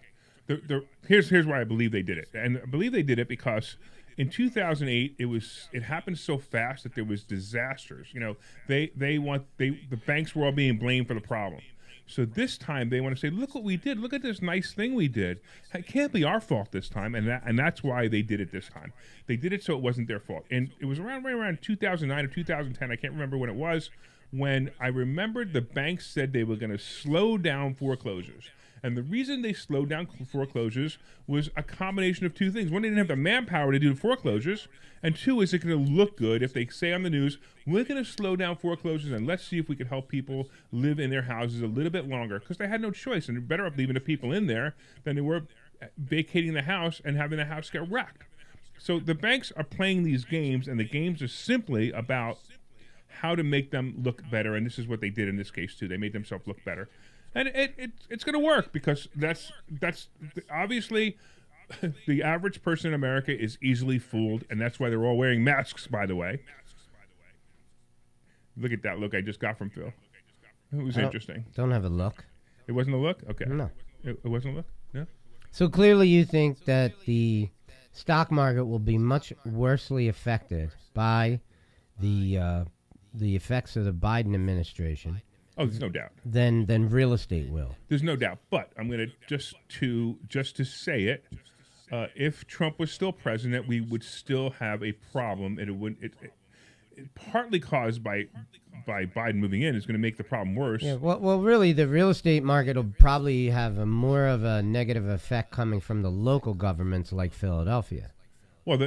Speaker 5: Here's why I believe they did it. And I believe they did it because in 2008 it happened so fast that there was disasters. The banks were all being blamed for the problem. So this time they want to say, look what we did. Look at this nice thing we did. It can't be our fault this time, and that's why they did it this time. They did it so it wasn't their fault. And it was right around 2009 or 2010, I can't remember when it was, when I remembered the banks said they were going to slow down foreclosures. And the reason they slowed down foreclosures was a combination of two things. One, they didn't have the manpower to do the foreclosures. And two, is it going to look good if they say on the news, we're going to slow down foreclosures and let's see if we can help people live in their houses a little bit longer. Because they had no choice, and they're better off leaving the people in there than they were vacating the house and having the house get wrecked. So the banks are playing these games, and the games are simply about how to make them look better. And this is what they did in this case, too. They made themselves look better. And it's going to work because that's obviously the average person in America is easily fooled, and that's why they're all wearing masks, by the way. Look at that look I just got from Phil. It was interesting.
Speaker 4: Don't have a look.
Speaker 5: It wasn't a look? Okay.
Speaker 4: No.
Speaker 5: It wasn't a look? No?
Speaker 4: So clearly you think that the stock market will be much worsely affected by the effects of the Biden administration.
Speaker 5: Oh, there's no doubt.
Speaker 4: Than real estate will.
Speaker 5: There's no doubt. But I'm going to just to say it, if Trump was still president, we would still have a problem, and it partly caused by Biden moving in is going to make the problem worse.
Speaker 4: Yeah. Well, really, the real estate market will probably have more of a negative effect coming from the local governments like Philadelphia.
Speaker 5: Well,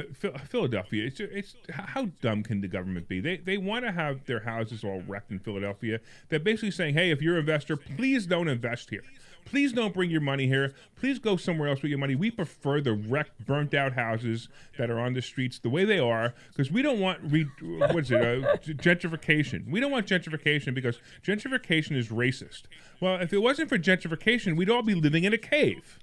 Speaker 5: Philadelphia, it's how dumb can the government be? They want to have their houses all wrecked in Philadelphia. They're basically saying, hey, if you're an investor, please don't invest here. Please don't bring your money here. Please go somewhere else with your money. We prefer the wrecked, burnt-out houses that are on the streets the way they are because we don't want gentrification. We don't want gentrification because gentrification is racist. Well, if it wasn't for gentrification, we'd all be living in a cave.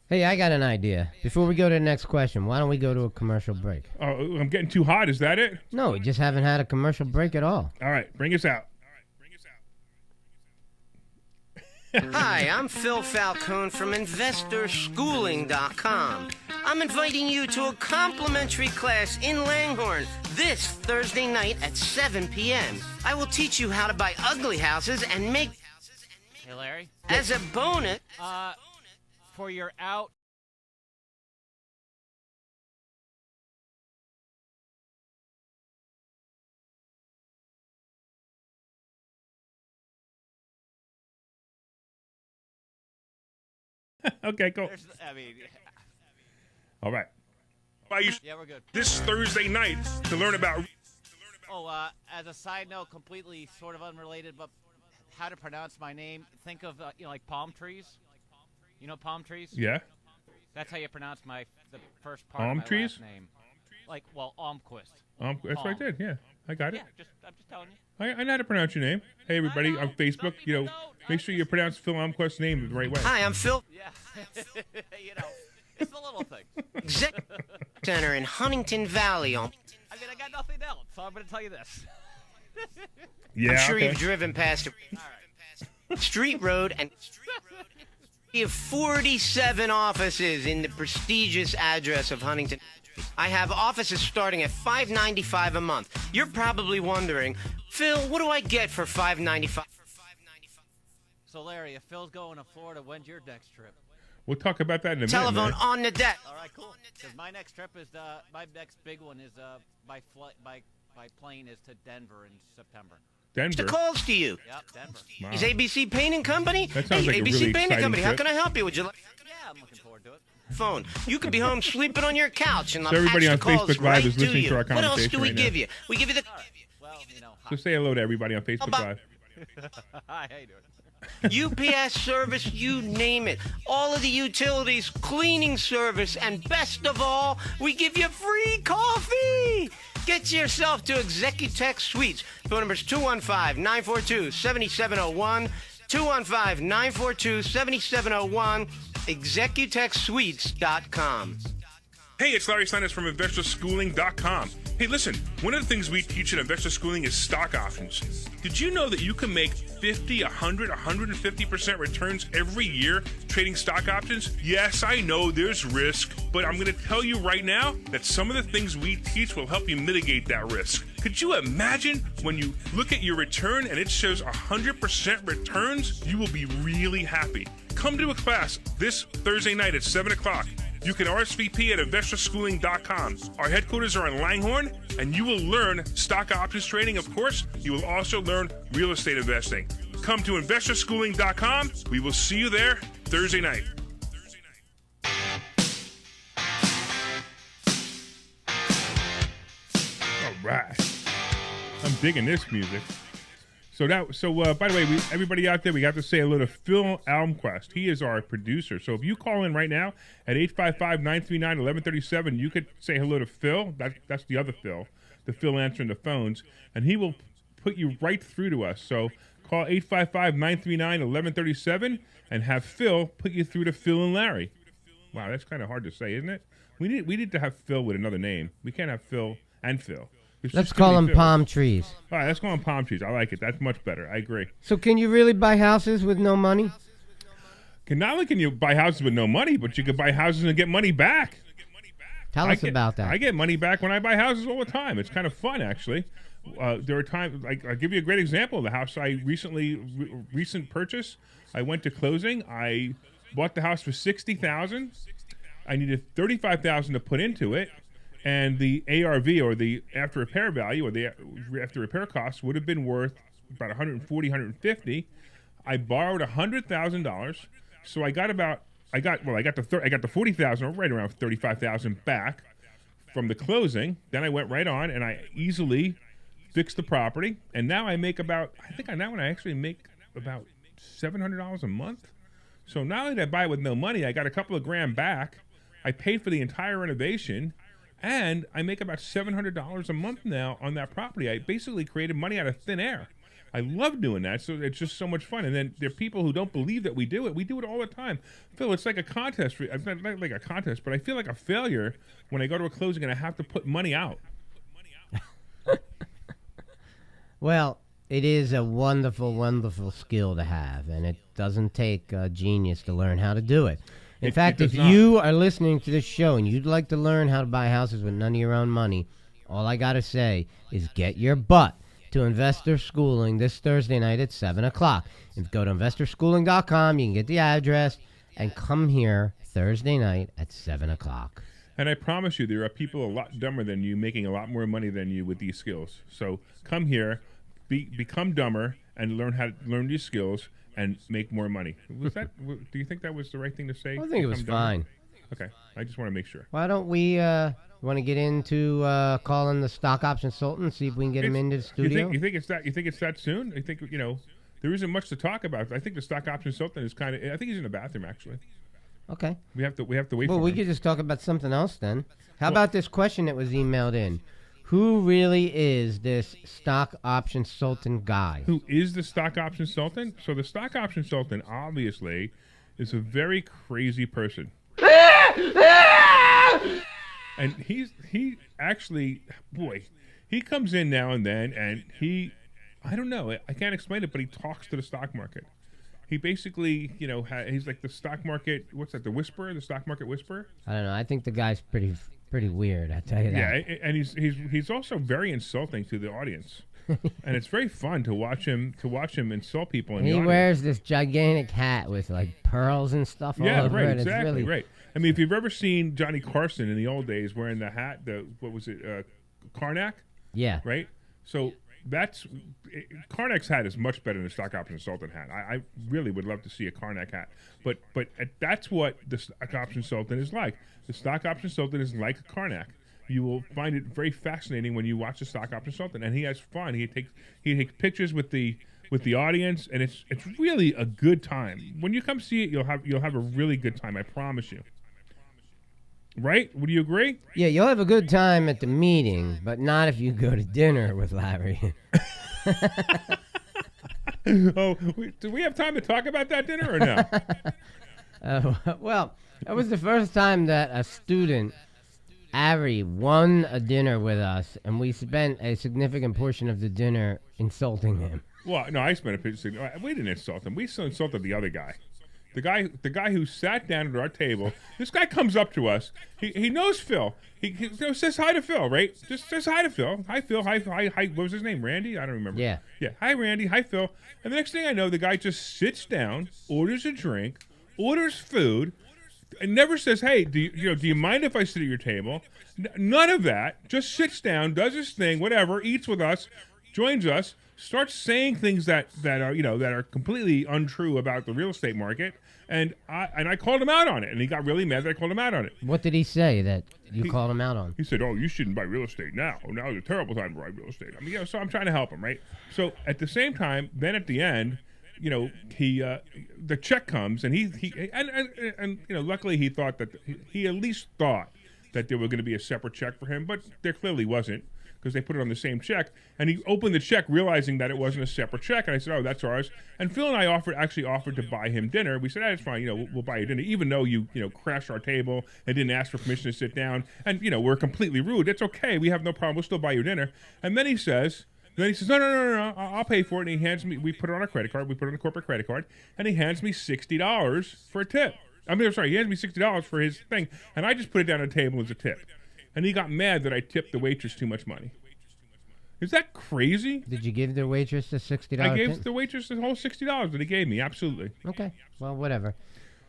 Speaker 4: Hey, I got an idea. Before we go to the next question, why don't we go to a commercial break?
Speaker 5: Oh, I'm getting too hot. Is that it?
Speaker 4: No, we just haven't had a commercial break at all.
Speaker 5: All right, bring us out.
Speaker 7: Hi, I'm Phil Falcone from InvestorSchooling.com. I'm inviting you to a complimentary class in Langhorne this Thursday night at 7 p.m. I will teach you how to buy ugly houses and make...
Speaker 2: Hey, Larry?
Speaker 7: As a bonus...
Speaker 2: For your out
Speaker 5: Okay, cool.
Speaker 2: I mean,
Speaker 5: All right.
Speaker 2: yeah, we're good.
Speaker 5: This Thursday night to learn about.
Speaker 2: Oh, as a side note, completely sort of unrelated, but how to pronounce my name. Think of, like palm trees. You know palm trees?
Speaker 5: Yeah.
Speaker 2: That's how you pronounce the first part
Speaker 5: Palm
Speaker 2: of my
Speaker 5: trees?
Speaker 2: last name. Like, Almquist.
Speaker 5: That's what I did. Yeah, I got it.
Speaker 2: Yeah, I'm just telling you.
Speaker 5: I know how to pronounce your name. Hey, everybody
Speaker 2: I know.
Speaker 5: on Facebook,
Speaker 2: Some people
Speaker 5: make sure you pronounce Phil Almquist's name the right way.
Speaker 7: Hi, I'm Phil.
Speaker 2: Yeah. It's the little things.
Speaker 7: Executive Center in Huntington Valley.
Speaker 2: I got nothing else, so I'm going to tell you this.
Speaker 5: Yeah,
Speaker 7: I'm sure
Speaker 5: okay.
Speaker 7: you've driven past Street Road, and we have 47 offices in the prestigious address of Huntington. I have offices starting at $5.95 a month. You're probably wondering, Phil, what do I get for $5.95?
Speaker 2: So, Larry, if Phil's going to Florida, when's your next trip?
Speaker 5: We'll talk about that in a minute.
Speaker 7: Telephone
Speaker 5: man.
Speaker 7: on the deck.
Speaker 2: All right, cool. Because my next trip is my next big one is by plane is to Denver in September.
Speaker 5: Denver.
Speaker 7: Mr. calls to you.
Speaker 2: Yep, Denver.
Speaker 5: Wow.
Speaker 7: Is ABC Painting Company?
Speaker 5: That sounds
Speaker 7: hey,
Speaker 5: like a
Speaker 7: ABC
Speaker 5: really
Speaker 7: Painting
Speaker 5: exciting
Speaker 7: Company. How
Speaker 5: trip.
Speaker 7: can I help you? Would you like
Speaker 2: Yeah, I'm looking forward to it.
Speaker 7: phone? You could be home sleeping on your couch and
Speaker 5: So everybody
Speaker 7: I'll
Speaker 5: on
Speaker 7: patch the calls
Speaker 5: Facebook Live
Speaker 7: right
Speaker 5: is listening
Speaker 7: you.
Speaker 5: to our
Speaker 7: What else
Speaker 5: conversation
Speaker 7: do we
Speaker 5: right
Speaker 7: give
Speaker 5: now.
Speaker 7: you? We give you the
Speaker 2: Well,
Speaker 5: So say hello to everybody on Facebook
Speaker 7: about-
Speaker 5: Live.
Speaker 2: Hi, how you doing?
Speaker 7: UPS service, you name it. All of the utilities, cleaning service, and best of all, we give you free coffee. Get yourself to Executech Suites. Phone number is 215-942-7701. 215-942-7701. ExecutechSuites.com.
Speaker 5: Hey, it's Larry Steinhaus from InvestorSchooling.com. Hey, listen, one of the things we teach in Investor Schooling is stock options. Did you know that you can make 50, 100, 150% returns every year trading stock options? Yes, I know there's risk, but I'm going to tell you right now that some of the things we teach will help you mitigate that risk. Could you imagine when you look at your return and it shows 100% returns? You will be really happy. Come to a class this Thursday night at 7 o'clock. You can RSVP at InvestorSchooling.com. Our headquarters are in Langhorne, and you will learn stock options trading. Of course, you will also learn real estate investing. Come to InvestorSchooling.com. We will see you there Thursday night. All right. I'm digging this music. So by the way, everybody out there, we got to say hello to Phil Almquist. He is our producer. So if you call in right now at 855-939-1137, you could say hello to Phil. That's the other Phil, the Phil answering the phones, and he will put you right through to us. So call 855-939-1137 and have Phil put you through to Phil and Larry. Wow, that's kind of hard to say, isn't it? We need to have Phil with another name. We can't have Phil and Phil.
Speaker 4: Let's call them palm trees.
Speaker 5: All right, let's call them palm trees. I like it. That's much better. I agree.
Speaker 4: So can you really buy houses with no money?
Speaker 5: Not only can you buy houses with no money, but you can buy houses and get money back.
Speaker 4: Tell us about that.
Speaker 5: I get money back when I buy houses all the time. It's kind of fun, actually. There are times, I'll give you a great example of the house I recent purchase. I went to closing. I bought the house for $60,000. I needed $35,000 to put into it. And the ARV, or the after repair value, or the after repair costs, would have been worth about $140,000, $150,000. I borrowed $100,000, so I got the $40,000, or right around $35,000 back from the closing. Then I went right on, and I easily fixed the property. And now I make about $700 a month. So not only did I buy it with no money, I got a couple of grand back. I paid for the entire renovation. And I make about $700 a month now on that property. I basically created money out of thin air. I love doing that, so it's just so much fun. And then there are people who don't believe that we do it. We do it all the time. Phil, it's like a contest. It's not like a contest, but I feel like a failure when I go to a closing and I have to put money out.
Speaker 4: Well, it is a wonderful, wonderful skill to have, and it doesn't take a genius to learn how to do it. In fact, if you are listening to this show and you'd like to learn how to buy houses with none of your own money, all I got to say is get your butt to Investor Schooling this Thursday night at 7 o'clock. If you go to InvestorSchooling.com, you can get the address and come here Thursday night at 7 o'clock.
Speaker 5: And I promise you, there are people a lot dumber than you making a lot more money than you with these skills. So come here, become dumber, and learn these skills, and make more money. Was that? Do you think that was the right thing to say?
Speaker 4: I think it was
Speaker 5: Come down?
Speaker 4: fine.
Speaker 5: Okay, I just want to make sure.
Speaker 4: Why don't we want to get into calling the stock option consultant, see if we can get him into the studio?
Speaker 5: You think it's that? You think it's that soon? You think there isn't much to talk about? I think the stock option consultant is kind of. I think he's in the bathroom actually.
Speaker 4: Okay.
Speaker 5: We have to wait.
Speaker 4: Well,
Speaker 5: for
Speaker 4: we
Speaker 5: him.
Speaker 4: could just talk about something else then. How about this question that was emailed in? Who really is this stock option consultant guy?
Speaker 5: Who is the stock option consultant? So the stock option consultant obviously is a very crazy person. And he actually, boy, he comes in now and then, and I don't know, I can't explain it, but he talks to the stock market. He basically, he's like the stock market. What's that? The whisperer, the stock market whisperer.
Speaker 4: I don't know. I think the guy's pretty weird. I tell you that.
Speaker 5: Yeah, and he's also very insulting to the audience, and it's very fun to watch him insult people. In
Speaker 4: And
Speaker 5: the
Speaker 4: he
Speaker 5: audience.
Speaker 4: wears this gigantic hat with like pearls and stuff all over
Speaker 5: right,
Speaker 4: it. It's
Speaker 5: exactly,
Speaker 4: really,
Speaker 5: right. I mean, if you've ever seen Johnny Carson in the old days wearing the hat, what was it, Karnak,
Speaker 4: Yeah.
Speaker 5: right? So Karnak's hat is much better than the stock option consultant hat. I really would love to see a Karnak hat, but that's what the stock option consultant is like. The stock option consultant is like a Karnak. You will find it very fascinating when you watch the stock option consultant, and he has fun. He takes pictures with the audience, and it's really a good time. When you come see it, you'll have a really good time. I promise you. Right? Would you agree?
Speaker 4: Yeah, you'll have a good time at the meeting, but not if you go to dinner with Larry.
Speaker 5: Oh, do we have time to talk about that dinner or no?
Speaker 4: Well, that was the first time that a student, Ari, won a dinner with us, and we spent a significant portion of the dinner insulting him.
Speaker 5: Well, no, I spent a pitch. We didn't insult him. We insulted the other guy. The guy who sat down at our table. This guy comes up to us. He knows Phil. He says hi to Phil, right? Just says hi to Phil. Hi, Phil. Hi. What was his name? Randy? I don't remember.
Speaker 4: Yeah.
Speaker 5: Yeah. Hi, Randy. Hi, Phil. And the next thing I know, the guy just sits down, orders a drink, orders food, and never says, "Hey, do you mind if I sit at your table?" None of that. Just sits down, does his thing, whatever, eats with us, joins us, starts saying things that are completely untrue about the real estate market, and I called him out on it, and he got really mad that I called him out on it.
Speaker 4: What did he say that you called him out on?
Speaker 5: He said, "Oh, you shouldn't buy real estate now. Now is a terrible time to buy real estate." I mean, so I'm trying to help him, right? So at the same time, then at the end, he the check comes, and luckily he thought that he at least thought that there was going to be a separate check for him, but there clearly wasn't, because they put it on the same check. And he opened the check realizing that it wasn't a separate check. And I said, "Oh, that's ours." And Phil and I actually offered to buy him dinner. We said, "That's fine. We'll buy you dinner, even though you crashed our table and didn't ask for permission to sit down. And we're completely rude. It's okay. We have no problem. We'll still buy you dinner." And then he says, "No, I'll pay for it." And he hands me. We put it on our credit card. We put it on a corporate credit card. And he hands me $60 for a tip. He hands me $60 for his thing, and I just put it down on the table as a tip. And he got mad that I tipped the waitress too much money. Is that crazy?
Speaker 4: Did you give the waitress the $60?
Speaker 5: I gave the waitress the whole $60 that he gave me. Absolutely.
Speaker 4: Okay. Well, whatever.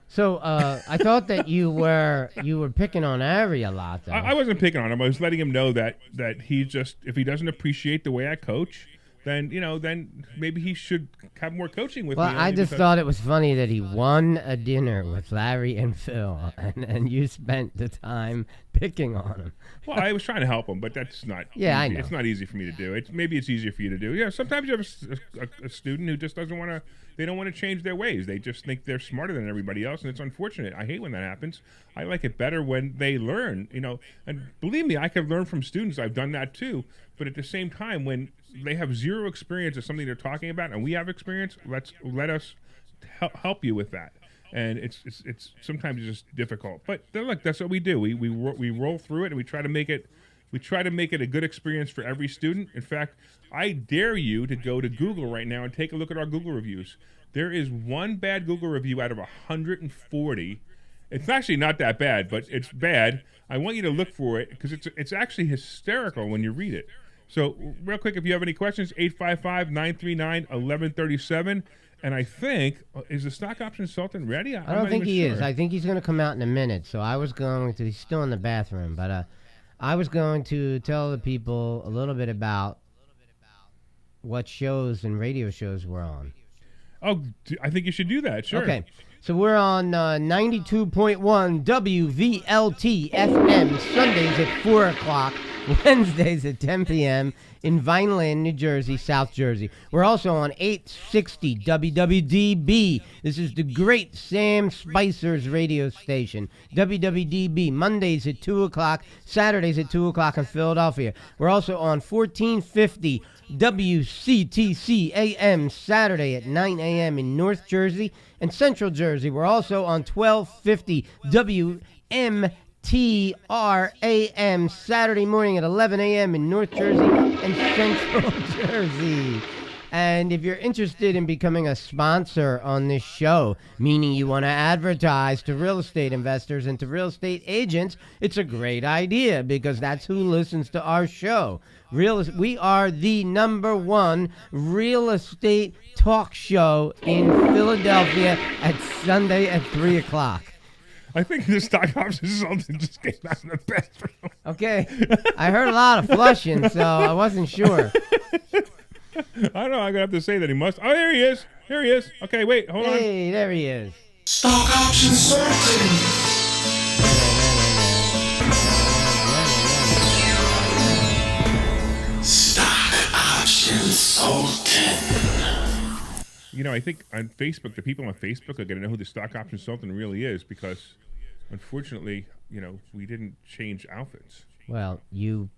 Speaker 4: So I thought that you were picking on Ari a lot, though.
Speaker 5: I wasn't picking on him. I was letting him know that he just, if he doesn't appreciate the way I coach, then maybe he should have more coaching with me.
Speaker 4: Well, I just thought it was funny that he won a dinner with Larry and Phil, and you spent the time picking on him.
Speaker 5: Well, I was trying to help him, but that's not.
Speaker 4: Yeah,
Speaker 5: easy.
Speaker 4: I know.
Speaker 5: It's not easy for me to do. Maybe it's easier for you to do. Yeah, sometimes you have a student who just doesn't want to. They don't want to change their ways. They just think they're smarter than everybody else, and it's unfortunate. I hate when that happens. I like it better when they learn. And believe me, I can learn from students. I've done that too. But at the same time, when they have zero experience of something they're talking about, and we have experience, let us help you with that. And it's sometimes just difficult. But look, that's what we do. We roll through it, and we try to make it a good experience for every student. In fact, I dare you to go to Google right now and take a look at our Google reviews. There is one bad Google review out of 140. It's actually not that bad, but it's bad. I want you to look for it because it's actually hysterical when you read it. So real quick, if you have any questions, 855-939-1137. And I think, is the stock option consultant ready?
Speaker 4: I don't think he is. I think he's going to come out in a minute. So I was going to, he's still in the bathroom, but I was going to tell the people a little bit about what shows and radio shows we're on.
Speaker 5: Oh, I think you should do that. Sure.
Speaker 4: Okay. So we're on 92.1 WVLT FM Sundays at 4 o'clock, Wednesdays at 10 p.m. in Vineland, New Jersey, South Jersey. We're also on 860 WWDB. This is the great Sam Spicer's radio station. WWDB, Mondays at 2 o'clock, Saturdays at 2 o'clock in Philadelphia. We're also on 1450 WCTC AM Saturday at 9 a.m. in North Jersey and Central Jersey. We're also on 1250 WMTR AM Saturday morning at 11 a.m. in North Jersey and Central Jersey. And if you're interested in becoming a sponsor on this show, meaning you want to advertise to real estate investors and to real estate agents, it's a great idea because that's who listens to our show. We are the #1 real estate talk show in Philadelphia at Sunday at 3 o'clock.
Speaker 5: I think the stock option consultant just came out of the bathroom.
Speaker 4: Okay. I heard a lot of flushing, so I wasn't sure.
Speaker 5: I don't know. I'm going to have to say that he must. Oh, there he is. Here he is. Okay, wait. Hold on.
Speaker 4: Hey, there he is.
Speaker 3: Stock option sorting. Stock option sultan.
Speaker 5: You know, I think on Facebook, the people on Facebook are going to know who the stock option sultan really is because, unfortunately, you know, we didn't change outfits.
Speaker 4: Well, you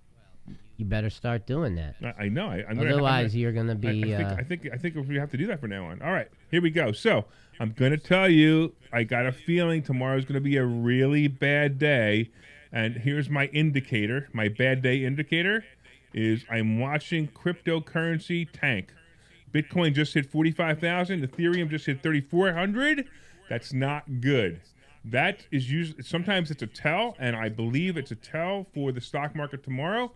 Speaker 4: better start doing that.
Speaker 5: I know.
Speaker 4: Otherwise, you're going to be...
Speaker 5: I think we have to do that from now on. All right, here we go. So I'm going to tell you, I got a feeling tomorrow's going to be a really bad day. And here's my indicator. My bad day indicator is I'm watching cryptocurrency tank. Bitcoin just hit 45,000. Ethereum just hit 3,400. That's not good. That is usually, sometimes it's a tell, and I believe it's a tell for the stock market tomorrow.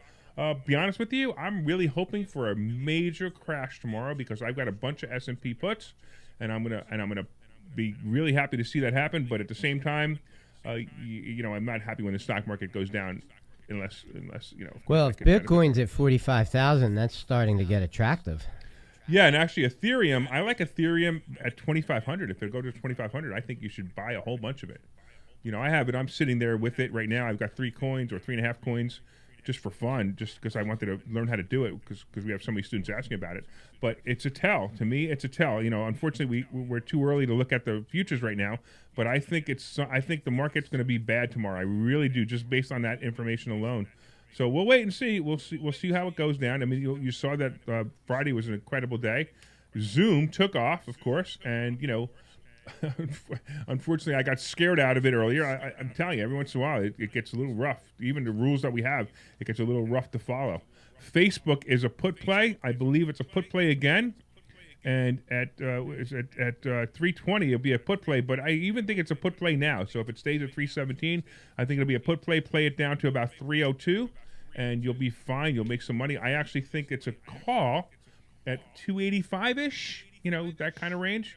Speaker 5: Be honest with you, I'm really hoping for a major crash tomorrow because I've got a bunch of S&P puts, and I'm gonna be really happy to see that happen. But at the same time, you know, I'm not happy when the stock market goes down, unless you know.
Speaker 4: Well, if Bitcoin's at 45,000, that's starting to get attractive.
Speaker 5: Yeah, and actually Ethereum, I like Ethereum at 2,500. If it goes to 2,500, I think you should buy a whole bunch of it. You know, I have it. I'm sitting there with it right now. I've got 3 coins or 3.5 coins. Just for fun, just because I wanted to learn how to do it, because we have so many students asking about it. But it's a tell. To me, it's a tell. You know, unfortunately, we're too early to look at the futures right now. But I think the market's going to be bad tomorrow. I really do, just based on that information alone. So we'll wait and see. We'll see how it goes down. I mean, you saw that Friday was an incredible day. Zoom took off, of course, and you know. Unfortunately, I got scared out of it earlier. I'm telling you, every once in a while, it gets a little rough. Even the rules that we have, it gets a little rough to follow. Facebook is a put play. I believe it's a put play again. And at 320, it'll be a put play. But I even think it's a put play now. So if it stays at 317, I think it'll be a put play. Play it down to about 302, and you'll be fine. You'll make some money. I actually think it's a call at 285-ish, you know, that kind of range.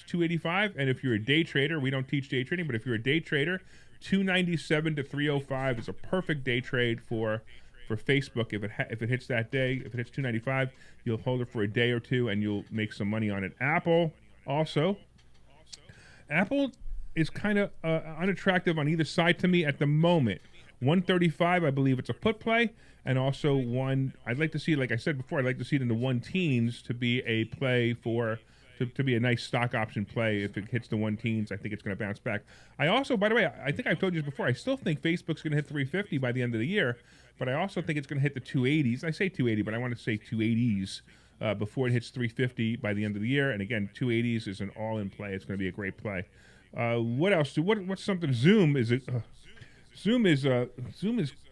Speaker 5: 285, and if you're a day trader, we don't teach day trading, but if you're a day trader, 297 to 305 is a perfect day trade for Facebook. If it hits that day, if it hits 295, you'll hold it for a day or two, and you'll make some money on it. Apple is kind of unattractive on either side to me at the moment. 135, I believe it's a put play, and also one. I'd like to see, like I said before, I'd like to see it in the 1-teens to be a play for. To be a nice stock option play. If it hits the 1-teens, I think it's going to bounce back. I also, by the way, I think I've told you this before, I still think Facebook's going to hit 350 by the end of the year, but I also think it's going to hit the 280s. I say 280, but I want to say 280s before it hits 350 by the end of the year. And again, 280s is an all-in play. It's going to be a great play. What else? What's something? Zoom is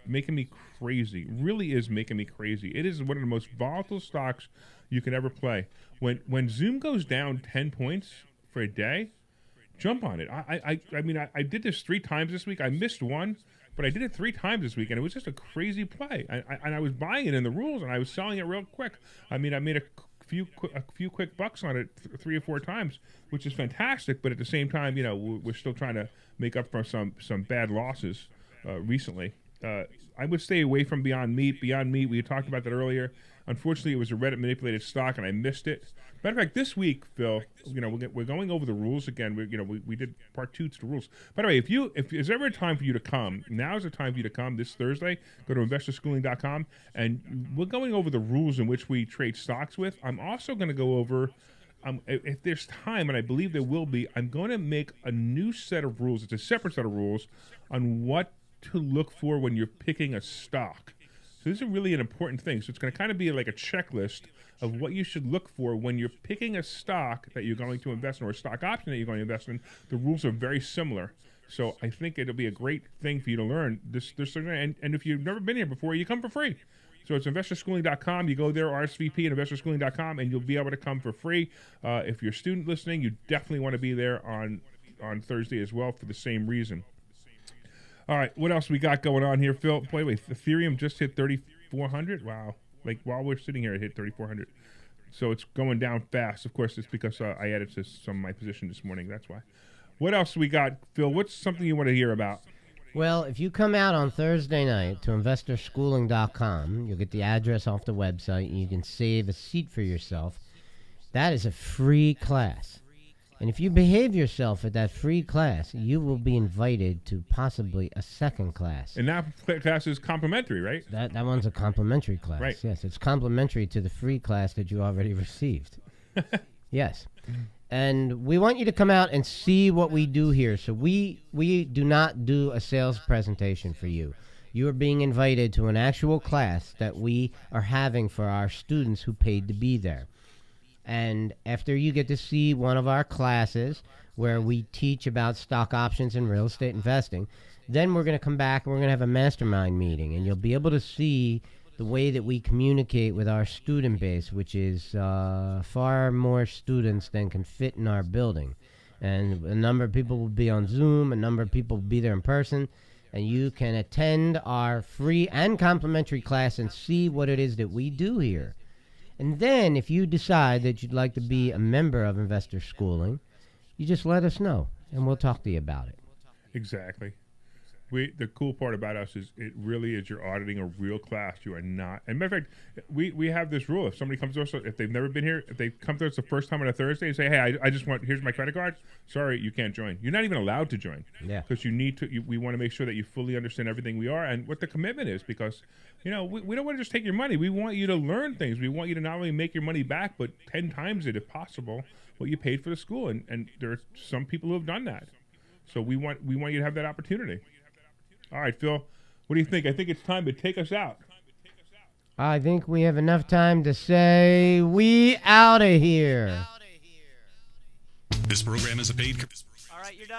Speaker 5: making me crazy. Really is making me crazy. It is one of the most volatile stocks you can ever play. When Zoom goes down 10 points for a day, jump on it. I mean, I did this 3 times this week. I missed one, but I did it 3 times this week, and it was just a crazy play. And I was buying it in the rules, and I was selling it real quick. I mean, I made a few quick bucks on it 3 or 4 times, which is fantastic. But at the same time, you know, we're still trying to make up for some bad losses recently. I would stay away from Beyond Meat. Beyond Meat, we talked about that earlier. Unfortunately, it was a Reddit manipulated stock, and I missed it. Matter of fact, this week, Phil, we're going over the rules again. We did part 2 to the rules. By the way, if there's ever a time for you to come, now is the time for you to come. This Thursday, go to investorschooling.com, and we're going over the rules in which we trade stocks with. I'm also going to go over. If there's time, and I believe there will be, I'm going to make a new set of rules. It's a separate set of rules on what to look for when you're picking a stock. So this is really an important thing. So it's going to kind of be like a checklist of what you should look for when you're picking a stock that you're going to invest in or a stock option that you're going to invest in. The rules are very similar. So I think it'll be a great thing for you to learn. And if you've never been here before, you come for free. So it's investorschooling.com. You go there, RSVP at investorschooling.com, and you'll be able to come for free. If you're a student listening, you definitely want to be there on Thursday as well for the same reason. All right, what else we got going on here, Phil? Wait, Ethereum just hit 3,400? Wow. Like, while we're sitting here, it hit 3,400. So it's going down fast. Of course, it's because I added to some of my position this morning. That's why. What else we got, Phil? What's something you want to hear about?
Speaker 4: Well, if you come out on Thursday night to investorschooling.com, you'll get the address off the website, and you can save a seat for yourself. That is a free class. And if you behave yourself at that free class, you will be invited to possibly a second class.
Speaker 5: And that class is complimentary, right?
Speaker 4: That one's a complimentary class.
Speaker 5: Right.
Speaker 4: Yes, it's complimentary to the free class that you already received. Yes. And we want you to come out and see what we do here. So we do not do a sales presentation for you. You are being invited to an actual class that we are having for our students who paid to be there. And after you get to see one of our classes where we teach about stock options and real estate investing, then we're going to come back and we're going to have a mastermind meeting. And you'll be able to see the way that we communicate with our student base, which is far more students than can fit in our building. And a number of people will be on Zoom, a number of people will be there in person, and you can attend our free and complimentary class and see what it is that we do here. And then if you decide that you'd like to be a member of Investor Schooling, you just let us know, and we'll talk to you about it.
Speaker 5: Exactly. The cool part about us is it really is you're auditing a real class. You are not. And matter of fact, we have this rule. If somebody comes to us, if they've never been here, if they come to us the first time on a Thursday and say, hey, I just want, here's my credit card. Sorry, you can't join. You're not even allowed to join.
Speaker 4: Yeah.
Speaker 5: Because you need to, we want to make sure that you fully understand everything we are and what the commitment is, because, we don't want to just take your money. We want you to learn things. We want you to not only make your money back, but 10 times it, if possible, what you paid for the school. And there are some people who have done that. So we want you to have that opportunity. All right, Phil, what do you think? I think it's time to take us out.
Speaker 4: I think we have enough time to say we out of here.
Speaker 1: This program is a paid.
Speaker 2: All right, you're done.